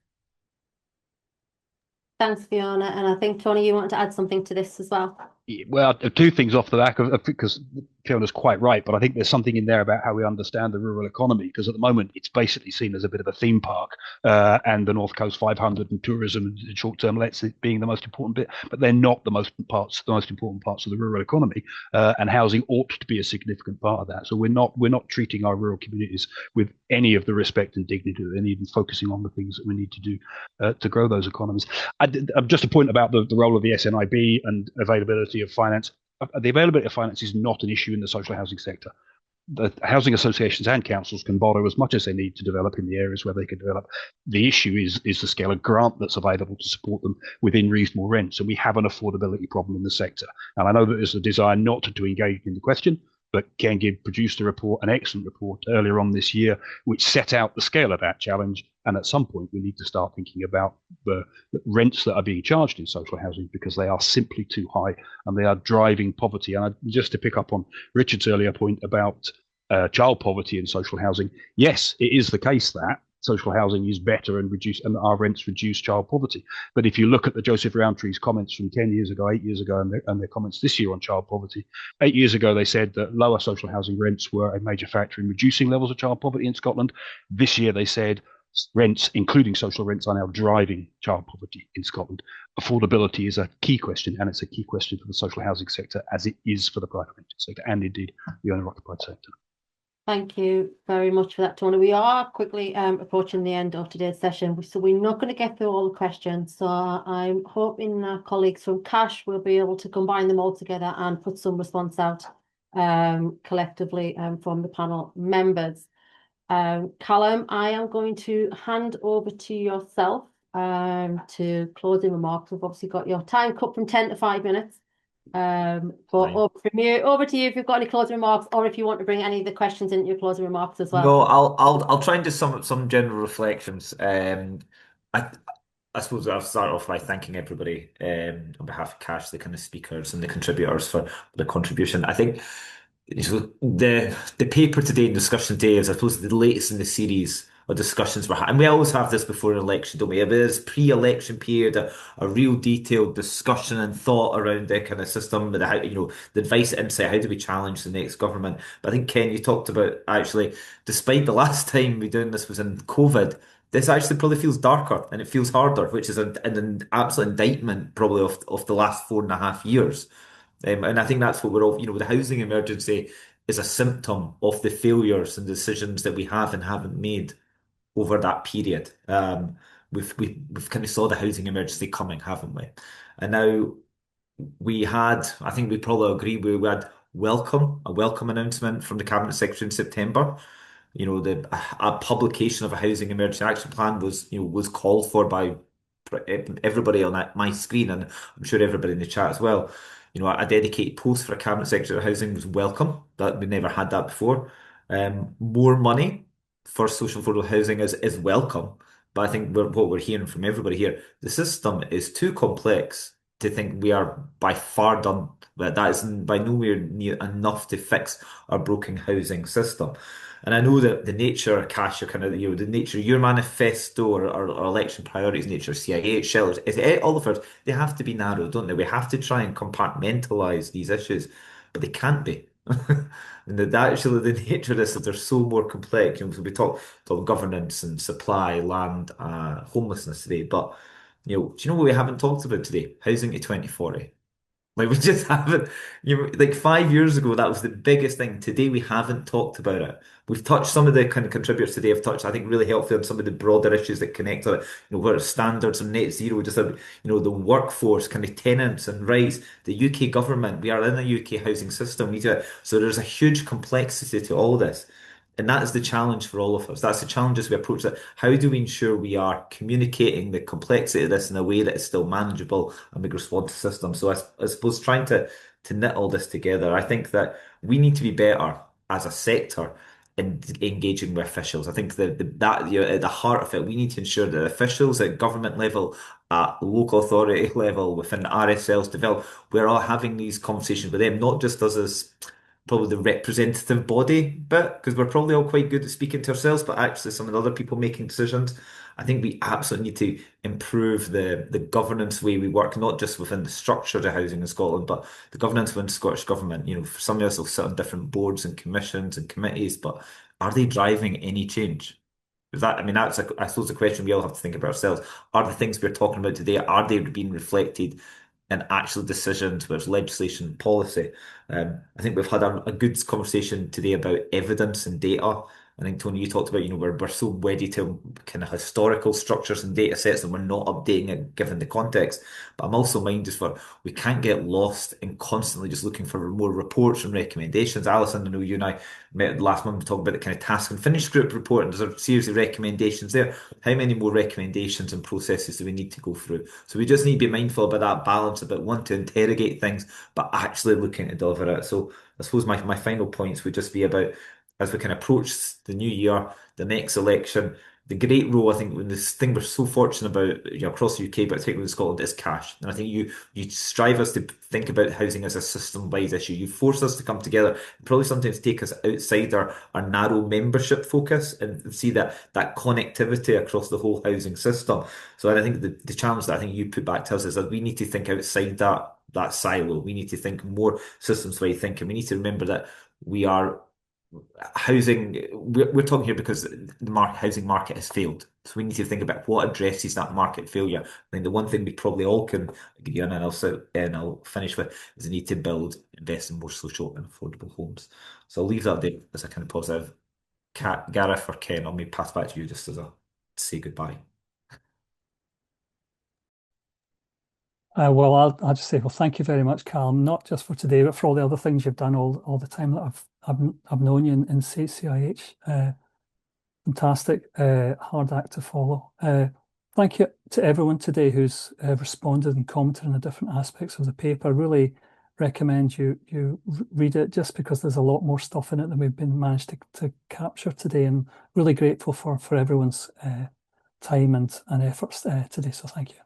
[SPEAKER 1] Thanks, Fiona. And I think, Tony, you want to add something to this as well?
[SPEAKER 5] Well, two things off the back of, because Fiona's quite right, but I think there's something in there about how we understand the rural economy, because at the moment it's basically seen as a bit of a theme park, and the North Coast 500 and tourism and short-term lets being the most important bit, but they're not the most important parts of the rural economy, and housing ought to be a significant part of that. So we're not treating our rural communities with any of the respect and dignity, and even focusing on the things that we need to do to grow those economies. Just a point about the role of the SNIB and availability of finance. The availability of finance is not an issue in the social housing sector. The housing associations and councils can borrow as much as they need to develop in the areas where they can develop. The issue is the scale of grant that's available to support them within reasonable rents. And we have an affordability problem in the sector. And I know that there's a desire not to engage in the question, but Cain Gibb produced an excellent report earlier on this year, which set out the scale of that challenge. And at some point, we need to start thinking about the rents that are being charged in social housing, because they are simply too high and they are driving poverty. And just to pick up on Richard's earlier point about child poverty in social housing, yes, it is the case that social housing is better and our rents reduce child poverty. But if you look at the Joseph Roundtree's comments from 10 years ago, 8 years ago, and their comments this year on child poverty, 8 years ago, they said that lower social housing rents were a major factor in reducing levels of child poverty in Scotland. This year, they said rents, including social rents, are now driving child poverty in Scotland. Affordability is a key question, and it's a key question for the social housing sector, as it is for the private rented sector, and indeed the owner-occupied sector.
[SPEAKER 1] Thank you very much for that, Tony. We are quickly approaching the end of today's session, so we're not going to get through all the questions. So I'm hoping our colleagues from CASH will be able to combine them all together and put some response out collectively from the panel members. Callum, I am going to hand over to yourself to closing remarks. We've obviously got your time cut from 10 to 5 minutes. But over to you if you've got any closing remarks, or if you want to bring any of the questions into your closing remarks as well.
[SPEAKER 8] No, I'll try and do some general reflections. I suppose I'll start off by thanking everybody on behalf of CASH, the kind of speakers and the contributors, for the contribution. I think the paper today and discussion today is, I suppose, the latest in the series of discussions we're having. And we always have this before an election, don't we? If there's pre-election period, a real detailed discussion and thought around the kind of system, the advice, insight, how do we challenge the next government? But I think, Ken, you talked about, actually, despite the last time we doing this was in COVID, this actually probably feels darker and it feels harder, which is an absolute indictment probably of the last 4.5 years. And I think that's what we're all, the housing emergency is a symptom of the failures and decisions that we have and haven't made over that period. We've kind of saw the housing emergency coming, haven't we? And now I think we probably agree, we had a welcome announcement from the Cabinet Secretary in September. A publication of a housing emergency action plan was called for by everybody on my screen, and I'm sure everybody in the chat as well. A dedicated post for a Cabinet Secretary of Housing was welcome. That we never had that before. More money for social affordable housing is welcome, but I think what we're hearing from everybody here, the system is too complex to think we are by far done. That is by nowhere near enough to fix our broken housing system. And I know that the nature, Cash, are kind of, the nature, your manifesto or election priorities, nature, CIH, shelters, all of us, they have to be narrow, don't they? We have to try and compartmentalise these issues, but they can't be. And that actually the nature of this is they're so more complex. So we talk governance and supply, land, homelessness today, but do you know what we haven't talked about today? Housing to 2040. Like we just haven't, like 5 years ago, that was the biggest thing. Today we haven't talked about it. We've touched some of the kind of contributors today have touched, I think, really helpfully on some of the broader issues that connect on it. What are standards and net zero, just the workforce, kind of tenants and rights, the UK government. We are in a UK housing system. So there's a huge complexity to all this. And that is the challenge for all of us. That's the challenge as we approach that. How do we ensure we are communicating the complexity of this in a way that is still manageable and we respond to systems? So I suppose trying to knit all this together, I think that we need to be better as a sector in engaging with officials. I think that at the heart of it, we need to ensure that officials at government level, at local authority level, within RSLs develop, we're all having these conversations with them, not just us as probably the representative body bit, because we're probably all quite good at speaking to ourselves, but actually some of the other people making decisions. I think we absolutely need to improve the governance way we work, not just within the structure of housing in Scotland, but the governance within Scottish Government. For some of us will sit on different boards and commissions and committees, but are they driving any change? That's I suppose the question we all have to think about ourselves. Are the things we're talking about today, are they being reflected in actual decisions, whether it's legislation, policy? I think we've had a good conversation today about evidence and data. I think, Tony, you talked about, we're so wedded to kind of historical structures and data sets and we're not updating it given the context. But I'm also minded we can't get lost in constantly just looking for more reports and recommendations. Alison, I know you and I met last month to talk about the kind of task and finish group report, and there's a series of recommendations there. How many more recommendations and processes do we need to go through? So we just need to be mindful about that balance, about wanting to interrogate things, but actually looking to deliver it. So I suppose my final points would just be about, as we can approach the new year, the next election, the great role, I think, when this thing we're so fortunate about across the UK, but particularly in Scotland, is cash. And I think you strive us to think about housing as a system-wide issue. You force us to come together, and probably sometimes take us outside our narrow membership focus and see that connectivity across the whole housing system. So I think the challenge that I think you put back to us is that we need to think outside that silo. We need to think more systems-wide thinking. We need to remember that we are housing, we're talking here because the housing market has failed. So we need to think about what addresses that market failure. I think the one thing we probably all can agree on, and I'll finish with, is the need to invest in more social and affordable homes. So I'll leave that there as a kind of positive. Gareth or Ken, I'll maybe pass back to you just as a say goodbye.
[SPEAKER 2] Well, I'll just say, thank you very much, Callum, not just for today, but for all the other things you've done all the time that I've known you in CIH. Fantastic, hard act to follow. Thank you to everyone today who's responded and commented on the different aspects of the paper. I really recommend you read it, just because there's a lot more stuff in it than we've been managed to capture today, and really grateful for everyone's time and efforts today. So thank you.